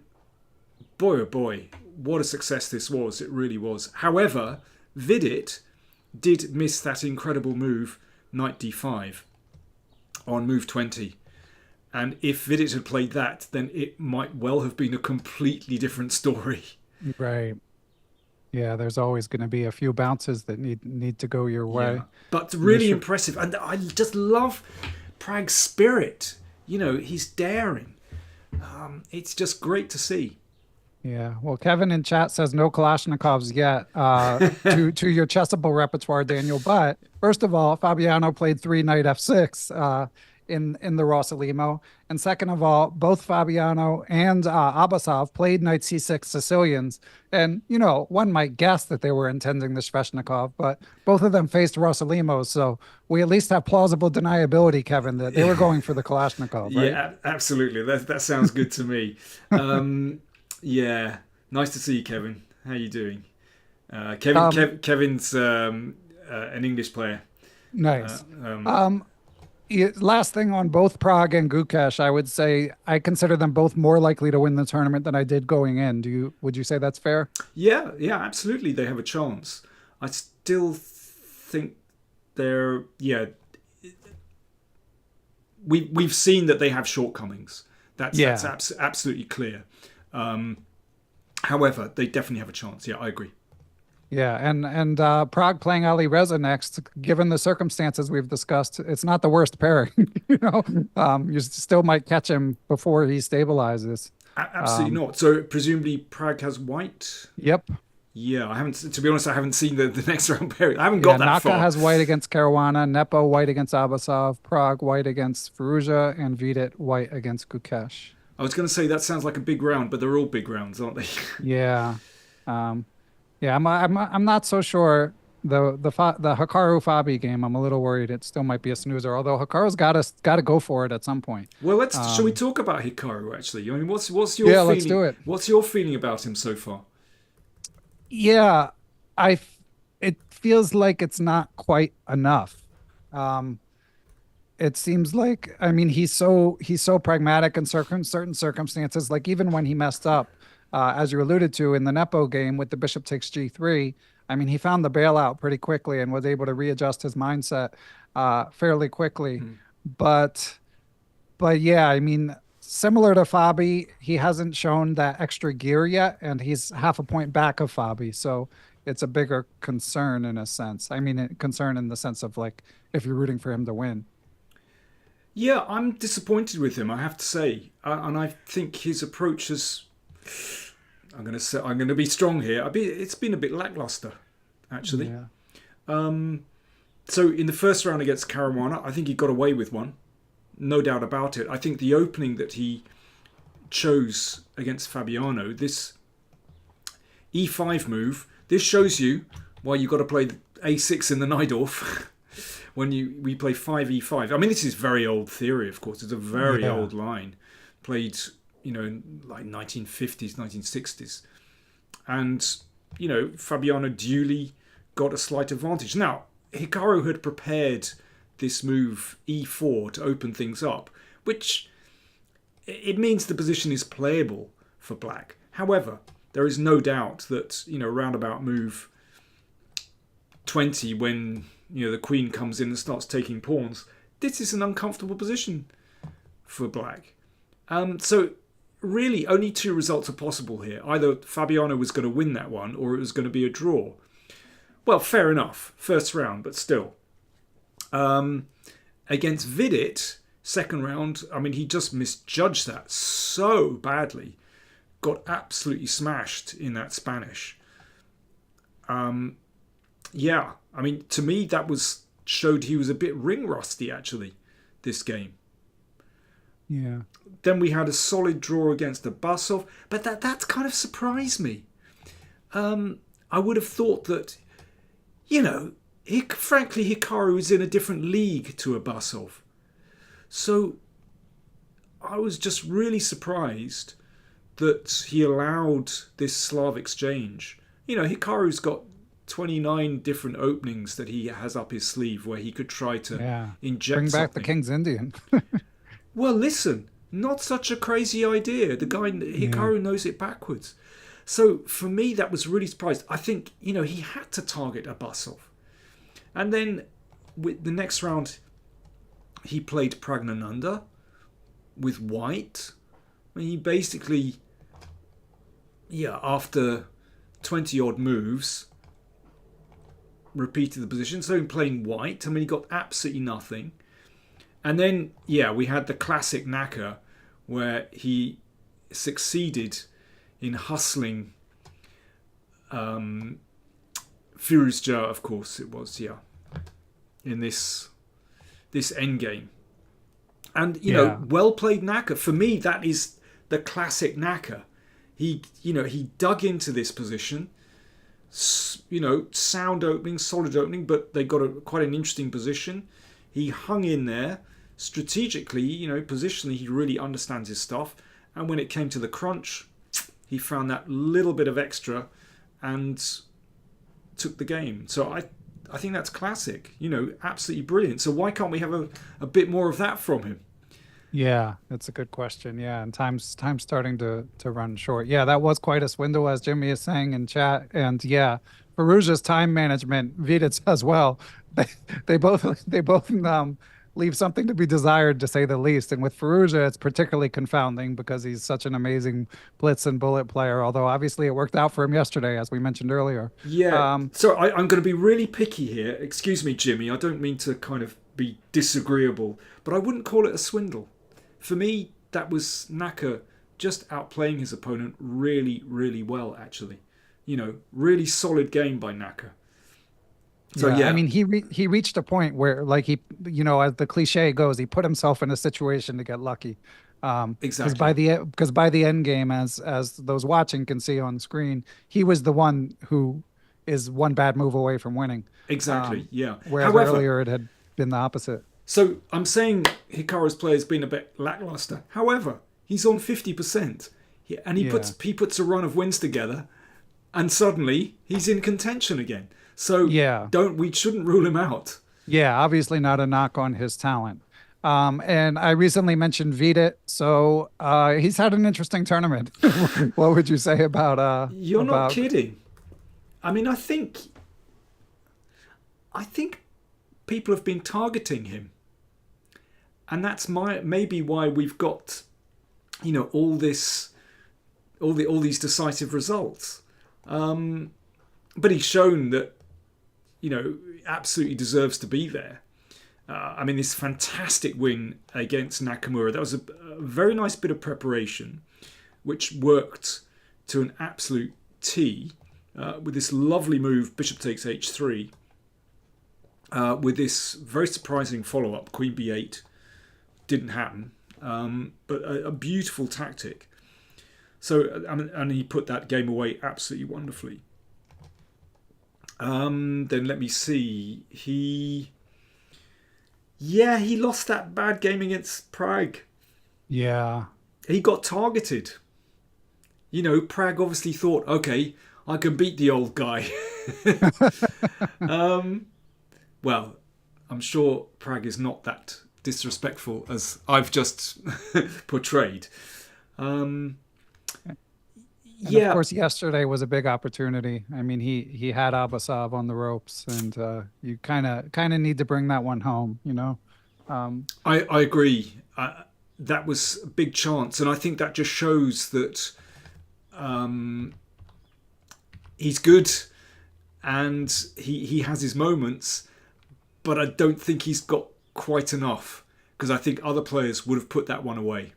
boy oh boy, what a success this was. It really was. However, Vidit did miss that incredible move, knight d5, on move 20. And if Vidit had played that, then it might well have been a completely different story. Right. Yeah, there's always going to be a few bounces that need to go your way. Yeah. But really impressive. And I just love Pragg's spirit. You know, he's daring. It's just great to see. Yeah. Well, Kevin in chat says no Kalashnikovs yet to your chessable repertoire, Daniel. But first of all, Fabiano played 3 knight f6 in the Rossalimo. And second of all, both Fabiano and Abasov played knight c6 Sicilians. And, you know, one might guess that they were intending the Sveshnikov, but both of them faced Rossalimos. So we at least have plausible deniability, Kevin, that they were going for the Kalashnikov, right? Yeah, absolutely. That sounds good to me. Yeah. Nice to see you, Kevin. How you doing? Kevin's an English player. Nice. Last thing on both Pragg and Gukesh, I would say I consider them both more likely to win the tournament than I did going in. Would you say that's fair? Yeah, absolutely. They have a chance. I still think they're we've seen that they have shortcomings. That's absolutely clear. However, they definitely have a chance. Yeah, I agree. Yeah, and Pragg playing Ali Reza next, given the circumstances we've discussed, it's not the worst pairing. You know, you still might catch him before he stabilizes. Absolutely not. So presumably Pragg has white. Yep. Yeah, I haven't. To be honest, I haven't seen the next round pairing. I haven't got that Naka far. has white against Caruana, Nepo white against Abasov, Pragg white against Firouzja, and Vidit white against Gukesh. I was going to say that sounds like a big round, but they're all big rounds, aren't they? Yeah. Yeah, I'm not so sure the Hikaru Fabi game, I'm a little worried it still might be a snoozer. Although Hikaru's got to go for it at some point. Well, shall we talk about Hikaru actually? I mean, what's your feeling? Let's do it. What's your feeling about him so far? Yeah, it feels like it's not quite enough. It seems like, I mean, he's so pragmatic in certain circumstances. Like even when he messed up, as you alluded to in the Nepo game with the bishop takes g3, I mean, he found the bailout pretty quickly and was able to readjust his mindset fairly quickly. But yeah, I mean, similar to Fabi, he hasn't shown that extra gear yet, and he's half a point back of Fabi. So it's a bigger concern in a sense. I mean, a concern in the sense of like if you're rooting for him to win. Yeah, I'm disappointed with him, I have to say, and I think his approach has. I'm going to be strong here. It's been a bit lackluster, actually. Yeah. So in the first round against Caruana, I think he got away with one, no doubt about it. I think the opening that he chose against Fabiano, this e5 move, this shows you why you've got to play a6 in the Najdorf. When we play 5e5. I mean, this is very old theory, of course. It's a very old line. Played, in like 1950s, 1960s. And, Fabiano duly got a slight advantage. Now, Hikaru had prepared this move e4 to open things up, which it means the position is playable for black. However, there is no doubt that, roundabout move 20 when... the queen comes in and starts taking pawns. This is an uncomfortable position for black. So really only two results are possible here. Either Fabiano was going to win that one or it was going to be a draw. Well, fair enough. First round, but still. Against Vidit, second round, I mean, he just misjudged that so badly. Got absolutely smashed in that Spanish. Yeah, I mean, to me, that showed he was a bit ring rusty, actually, this game. Yeah. Then we had a solid draw against Abasov, but that kind of surprised me. I would have thought that, frankly, Hikaru is in a different league to Abasov. So I was just really surprised that he allowed this Slav exchange. Hikaru's got 29 different openings that he has up his sleeve where he could try to inject Bring back something. the King's Indian. Well, listen, not such a crazy idea. The guy, Hikaru, knows it backwards. So for me, that was really surprised. I think, he had to target Abasov. And then with the next round, he played Praggnanandhaa with white. I mean, he basically, after 20 odd moves, repeated the position. So in playing white, I mean, he got absolutely nothing. And then, we had the classic Naka where he succeeded in hustling Firouzja, of course it was, in this endgame. And, well played Naka. For me, that is the classic Naka. He dug into this position, sound opening, solid opening, but they got quite an interesting position. He hung in there strategically, positionally, he really understands his stuff. And when it came to the crunch, he found that little bit of extra and took the game. So I think that's classic, absolutely brilliant. So why can't we have a bit more of that from him? Yeah, that's a good question. Yeah, and time's starting to run short. Yeah, that was quite a swindle, as Jimmy is saying in chat. And Firouzja's time management, Vidit's as well. They both leave something to be desired, to say the least. And with Firouzja, it's particularly confounding because he's such an amazing blitz and bullet player. Although obviously it worked out for him yesterday, as we mentioned earlier. Yeah. So I'm going to be really picky here. Excuse me, Jimmy. I don't mean to kind of be disagreeable, but I wouldn't call it a swindle. For me, that was Naka just outplaying his opponent really, really well, actually. Really solid game by Naka. So, I mean, he reached a point where, like, he, as the cliche goes, he put himself in a situation to get lucky. Exactly. Because by the end game, as those watching can see on screen, he was the one who, is one bad move away from winning. Exactly, yeah. Whereas earlier it had been the opposite. So I'm saying Hikaru's play has been a bit lackluster. However, he's on 50%, and he puts a run of wins together, and suddenly he's in contention again. So we shouldn't rule him out. Yeah, obviously not a knock on his talent. And I recently mentioned Vidit, so he's had an interesting tournament. What would you say about? You're not kidding. I mean, I think people have been targeting him, and that's maybe why we've got, all these decisive results. But he's shown that, absolutely deserves to be there. I mean, this fantastic win against Nakamura, that was a very nice bit of preparation, which worked to an absolute T, with this lovely move, bishop takes h3, with this very surprising follow-up, queen b8, didn't happen, but a beautiful tactic. So, and he put that game away absolutely wonderfully. Then let me see. He lost that bad game against Pragg. Yeah. He got targeted. Pragg obviously thought, okay, I can beat the old guy. Well, I'm sure Pragg is not that disrespectful as I've just portrayed. And of course, yesterday was a big opportunity. I mean, he had Abasov on the ropes, and you kind of need to bring that one home, I agree. That was a big chance, and I think that just shows that he's good, and he has his moments, but I don't think he's got quite enough, because I think other players would have put that one away.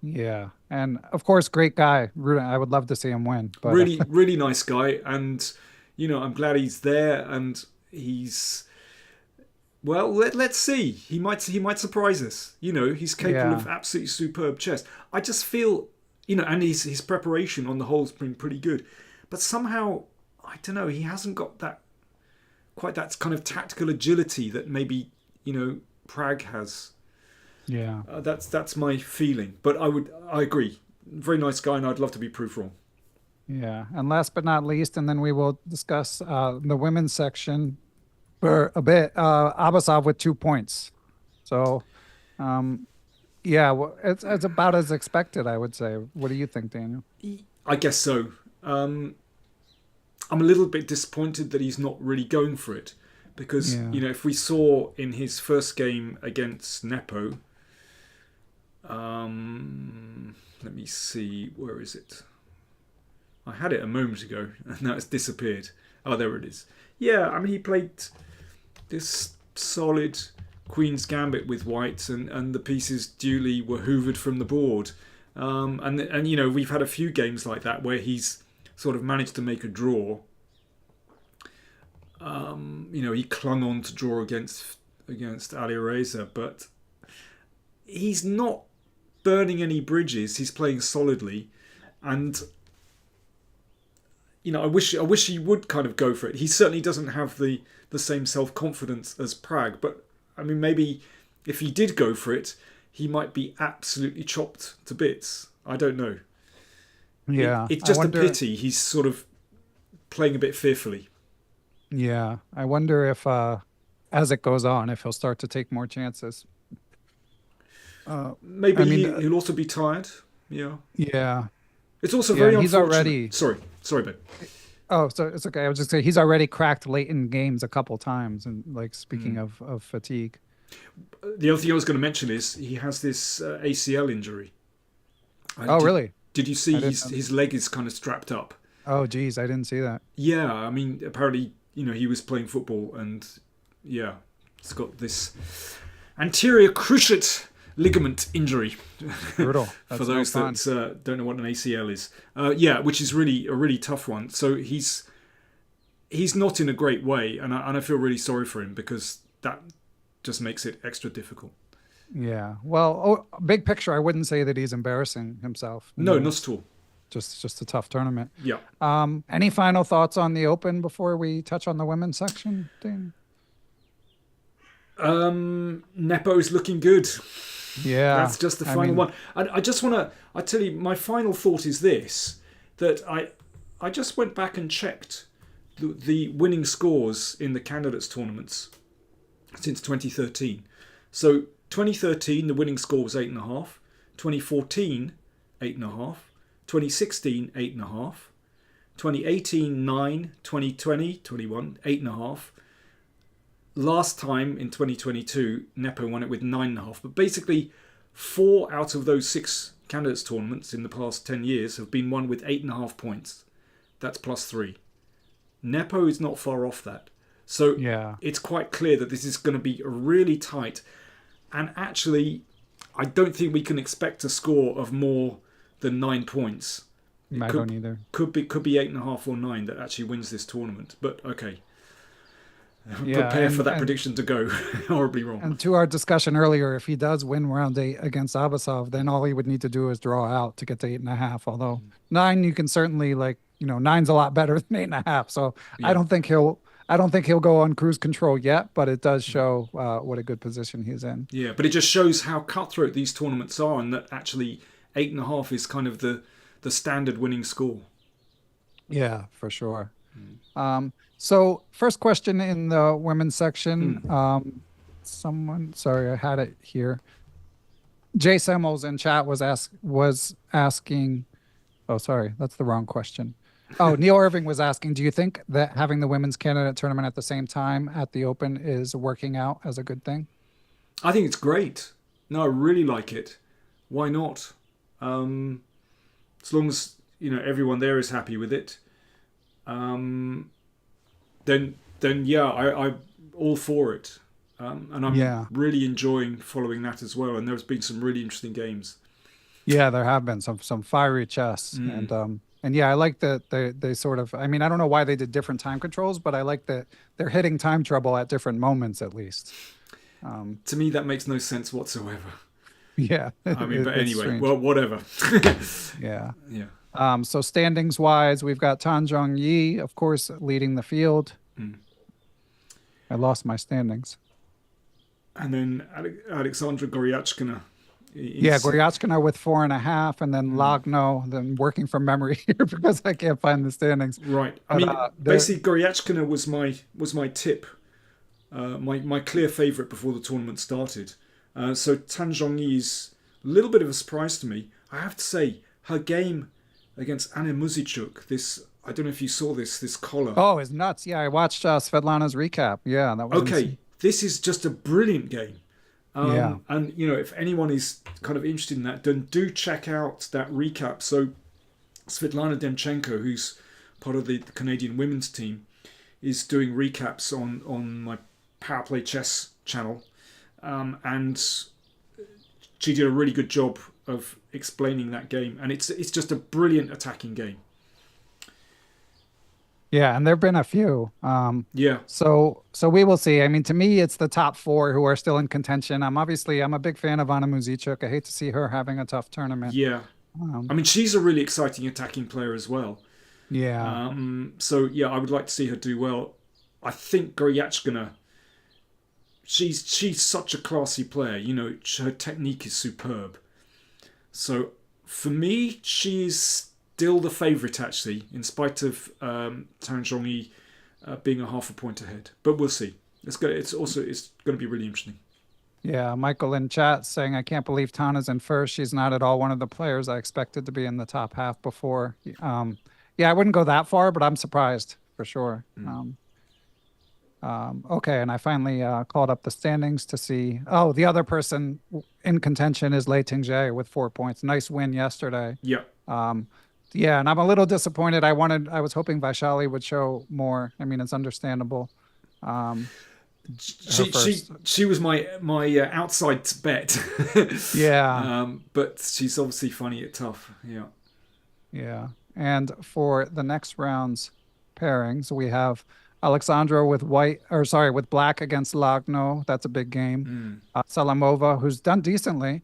Yeah, and of course, great guy. I would love to see him win. But really nice guy, and I'm glad he's there, and he's let's see. He might surprise us. He's capable of absolutely superb chess. I just feel, and his preparation on the whole has been pretty good, but somehow I don't know. He hasn't got that kind of tactical agility that maybe Pragg has. Yeah, that's my feeling. But I agree. Very nice guy, and I'd love to be proved wrong. Yeah, and last but not least, and then we will discuss the women's section for a bit. Abasov with 2 points. So, it's about as expected, I would say. What do you think, Daniel? I guess so. I'm a little bit disappointed that he's not really going for it, because if we saw in his first game against Nepo. Let me see, where is it? I had it a moment ago and now it's disappeared. Oh, there it is. Yeah, I mean, he played this solid Queen's Gambit with white, and the pieces duly were hoovered from the board. And we've had a few games like that where he's sort of managed to make a draw. He clung on to draw against Alireza, but he's not burning any bridges. He's playing solidly, and I wish he would kind of go for it. He certainly doesn't have the same self-confidence as Pragg, but I mean, maybe if he did go for it, he might be absolutely chopped to bits. I don't know. Yeah, it's just a pity he's sort of playing a bit fearfully. Yeah, I wonder if as it goes on, if he'll start to take more chances. Maybe he'll also be tired. Yeah. Yeah. It's also very unfortunate. He's already... Sorry, Ben. Oh, so it's okay. I was just saying he's already cracked late in games a couple times, and speaking of fatigue. The other thing I was going to mention is he has this ACL injury. Really? Did you see his leg is kind of strapped up? Oh, geez, I didn't see that. Yeah, I mean, apparently, he was playing football, and it's got this anterior cruciate ligament injury. Brutal. For those that don't know what an ACL is. Which is really a really tough one. So he's not in a great way, and I feel really sorry for him, because that just makes it extra difficult. Yeah. Well, big picture, I wouldn't say that he's embarrassing himself. No, not at all. just a tough tournament. Yeah. Any final thoughts on the Open before we touch on the women's section, Dean? Nepo's looking good. Yeah. That's just the final one. I just want to, I tell you, my final thought is this, that I just went back and checked the winning scores in the candidates tournaments since 2013. So 2013, the winning score was 8.5. 2014, 8.5. 2016, 8.5. 2018, 9. 2020, 21, 8.5. Last time in 2022, Nepo won it with 9.5. But basically, 4 out of those 6 candidates tournaments in the past 10 years have been won with 8.5 points. That's +3. Nepo is not far off that. So it's quite clear that this is going to be really tight. And actually, I don't think we can expect a score of more than 9 points. I don't either. Could be 8.5 or 9 that actually wins this tournament. But okay. Prepare for that prediction to go horribly wrong. And to our discussion earlier, if he does win round 8 against Abasov, then all he would need to do is draw out to get to 8.5. Although 9, you can certainly 9's a lot better than 8.5. So I don't think he'll go on cruise control yet, but it does show what a good position he's in. Yeah, but it just shows how cutthroat these tournaments are, and that actually 8.5 is kind of the standard winning score. Yeah, for sure. So first question in the women's section. Sorry, I had it here. Jay Semmels in chat was asking. Oh, sorry, that's the wrong question. Oh, Neil Irving was asking, do you think that having the women's candidate tournament at the same time at the Open is working out as a good thing? I think it's great. No, I really like it. Why not? As long as everyone there is happy with it. Then I'm all for it. And I'm really enjoying following that as well. And there's been some really interesting games. Yeah, there have been some fiery chess. And I like that they sort of, I don't know why they did different time controls, but I like that they're hitting time trouble at different moments at least. To me, that makes no sense whatsoever. Yeah. But anyway, well, whatever. Yeah. Yeah. So standings wise, we've got Tan Zhongyi, of course, leading the field. I lost my standings. And then Alexandra Goryachkina. Goryachkina with 4.5, and then Lagno. Then working from memory here because I can't find the standings. Right. Basically, Goryachkina was my tip, my clear favourite before the tournament started. So Tan Zhongyi is a little bit of a surprise to me. I have to say, her game against Anna Muzichuk, I don't know if you saw this collar. Oh, it's nuts. Yeah, I watched Svetlana's recap. Yeah, that was okay. Insane. This is just a brilliant game. And if anyone is kind of interested in that, then do check out that recap. So Svetlana Demchenko, who's part of the Canadian women's team, is doing recaps on my PowerPlayChess channel, and she did a really good job of explaining that game, and it's just a brilliant attacking game. Yeah, and there've been a few. So we will see. To me, it's the top 4 who are still in contention. I'm a big fan of Anna Muzichuk. I hate to see her having a tough tournament. Yeah. She's a really exciting attacking player as well. Yeah. I would like to see her do well. I think Goryachkina, she's such a classy player. Her technique is superb. So for me, she's still the favourite, actually, in spite of Tan Zhongyi being a half a point ahead. But we'll see. It's going to be really interesting. Yeah, Michael in chat saying, I can't believe Tana's in first. She's not at all one of the players I expected to be in the top half before. I wouldn't go that far, but I'm surprised for sure. Okay, and I finally called up the standings to see. Oh, the other person in contention is Lei Tingzhe with 4 points. Nice win yesterday. Yeah. And I'm a little disappointed. I was hoping Vaishali would show more. It's understandable. She was my outside bet. Yeah. But she's obviously finding it tough. Yeah. Yeah. And for the next round's pairings, we have Alexandra with black against Lagno. That's a big game. Salamova, who's done decently,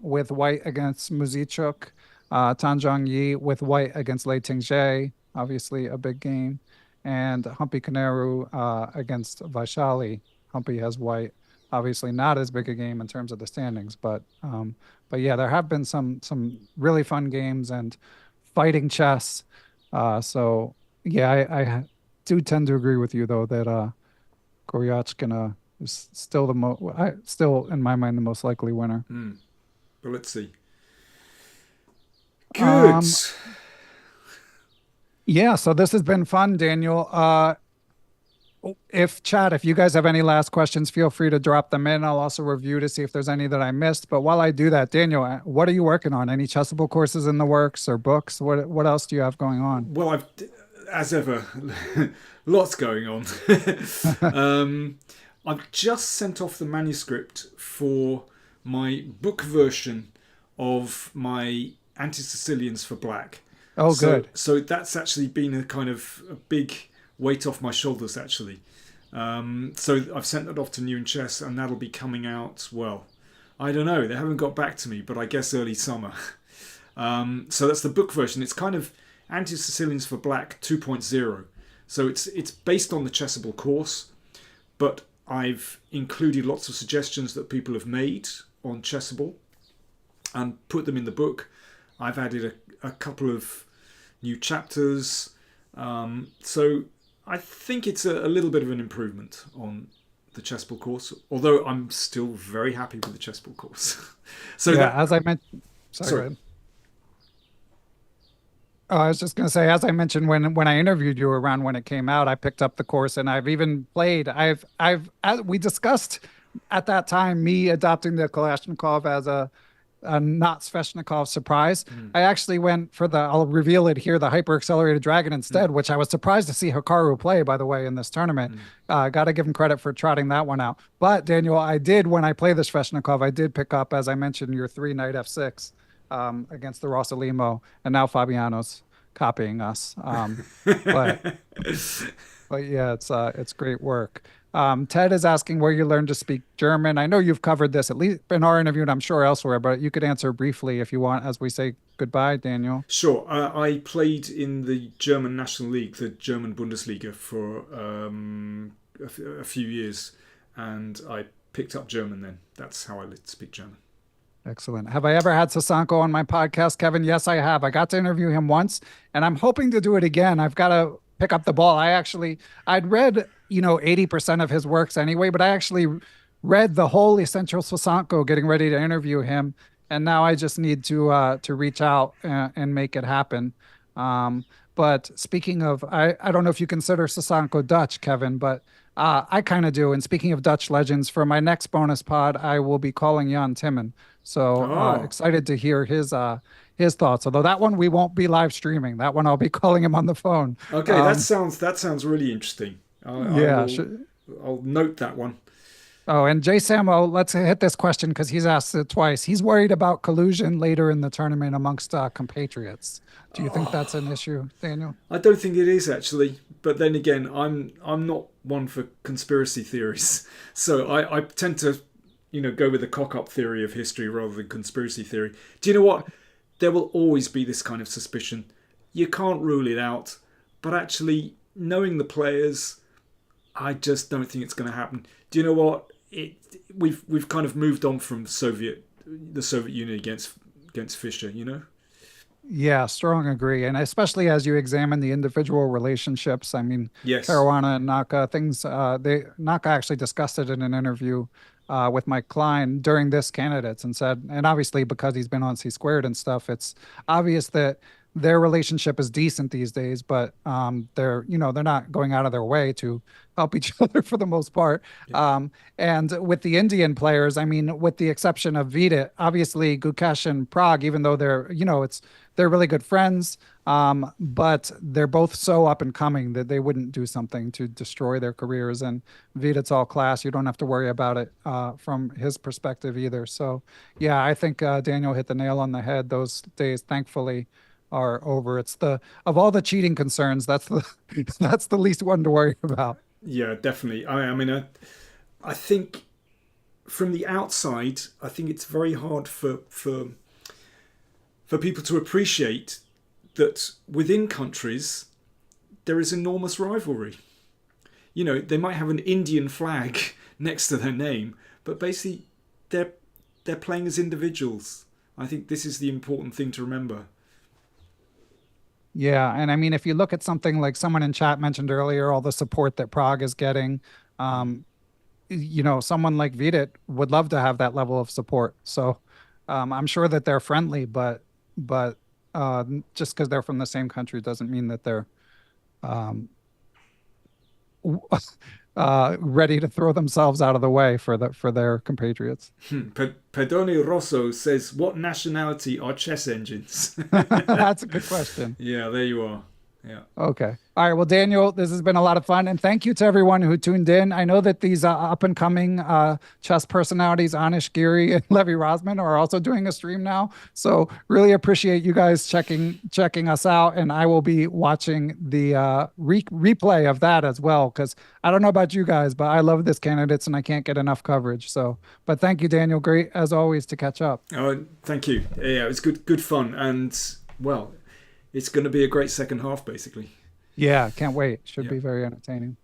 with white against Muzichuk. Tan Zhongyi with white against Lei Tingzhe, obviously a big game, and Humpy Koneru against Vaishali. Humpy has white, obviously not as big a game in terms of the standings, but yeah, there have been some really fun games and fighting chess. So yeah, I do tend to agree with you though that Goryachkina is still still in my mind the most likely winner. But let's see. Good. Yeah, so this has been fun, Daniel. If you guys have any last questions, feel free to drop them in. I'll also review to see if there's any that I missed. But while I do that, Daniel, what are you working on? Any Chessable courses in the works or books? What else do you have going on? Well, as ever, lots going on. I've just sent off the manuscript for my book version of my Anti-Sicilians for Black. Oh, good. So that's actually been a kind of a big weight off my shoulders, actually. So I've sent that off to New in Chess, and that'll be coming out, well, I don't know. They haven't got back to me, but I guess early summer. So that's the book version. It's kind of Anti-Sicilians for Black 2.0. So it's based on the Chessable course, but I've included lots of suggestions that people have made on Chessable and put them in the book. I've added a couple of new chapters. So I think it's a little bit of an improvement on the Chessable course, although I'm still very happy with the Chessable course. So yeah, as I mentioned, sorry. Oh, I was just going to say, as I mentioned when I interviewed you around when it came out, I picked up the course and I've even played. As we discussed at that time, me adopting the Kalashnikov as a not Sveshnikov surprise. I actually went for I'll reveal it here, the Hyper Accelerated Dragon instead, which I was surprised to see Hikaru play, by the way, in this tournament. Got to give him credit for trotting that one out. But Daniel, when I play the Sveshnikov, I did pick up, as I mentioned, your 3 knight f6 against the Rossalimo, and now Fabiano's copying us. But yeah, it's great work. Ted is asking where you learned to speak German. I know you've covered this, at least in our interview, and I'm sure elsewhere, but you could answer briefly if you want as we say goodbye, Daniel. Sure. I played in the German National League, the German Bundesliga, for a few years, and I picked up German then. That's how I learned to speak German. Excellent. Have I ever had Sasanko on my podcast, Kevin? Yes, I have. I got to interview him once, and I'm hoping to do it again. I've got to pick up the ball. I'd read 80% of his works anyway, but I actually read the whole Essential Sasanko getting ready to interview him, and now I just need to reach out and make it happen. But speaking of, I don't know if you consider Sasanko Dutch, Kevin, but I kind of do. And speaking of Dutch legends, for my next bonus pod, I will be calling Jan Timman. So excited to hear his thoughts. Although that one we won't be live streaming. That one I'll be calling him on the phone. Okay, that sounds really interesting. I'll note that one. Oh, and Jay Samo, let's hit this question because he's asked it twice. He's worried about collusion later in the tournament amongst compatriots. Do you think that's an issue, Daniel? I don't think it is, actually. But then again, I'm not one for conspiracy theories. So I tend to, go with the cock-up theory of history rather than conspiracy theory. Do you know what? There will always be this kind of suspicion. You can't rule it out. But actually, knowing the players, I just don't think it's going to happen. Do you know what? We've kind of moved on from the Soviet Union against Fischer, Yeah, strong agree. And especially as you examine the individual relationships. I mean, yes. Caruana and Naka, Naka actually discussed it in an interview with Mike Klein during this candidates and said, and obviously because he's been on C² and stuff, it's obvious that their relationship is decent these days, but they're not going out of their way to help each other for the most part. Yeah. And with the Indian players, I mean, with the exception of Vidit, obviously Gukesh and Pragg, even though they're really good friends, but they're both so up and coming that they wouldn't do something to destroy their careers. And Vidit's all class. You don't have to worry about it from his perspective either. So yeah, I think Daniel hit the nail on the head. Those days, thankfully, are over. It's of all the cheating concerns, that's the least one to worry about. Yeah, definitely. I mean, I think from the outside, I think it's very hard for for people to appreciate that within countries there is enormous rivalry. You know, they might have an Indian flag next to their name, but basically they're playing as individuals. I think this is the important thing to remember. Yeah, and I mean, if you look at something like someone in chat mentioned earlier, all the support that Prague is getting, you know, someone like Vidit would love to have that level of support. So I'm sure that they're friendly, but just because they're from the same country doesn't mean that they're ready to throw themselves out of the way for their compatriots. Pedone Rosso says, what nationality are chess engines? That's a good question. Yeah, there you are. Yeah. Okay. All right. Well, Daniel, this has been a lot of fun. And thank you to everyone who tuned in. I know that these up and coming chess personalities, Anish Giri and Levi Rosman, are also doing a stream now. So really appreciate you guys checking us out. And I will be watching the replay of that as well, because I don't know about you guys, but I love this candidates and I can't get enough coverage. So, but thank you, Daniel. Great as always to catch up. Oh, thank you. Yeah, it was good fun. And well, it's going to be a great second half, basically. Yeah, can't wait. Should be very entertaining.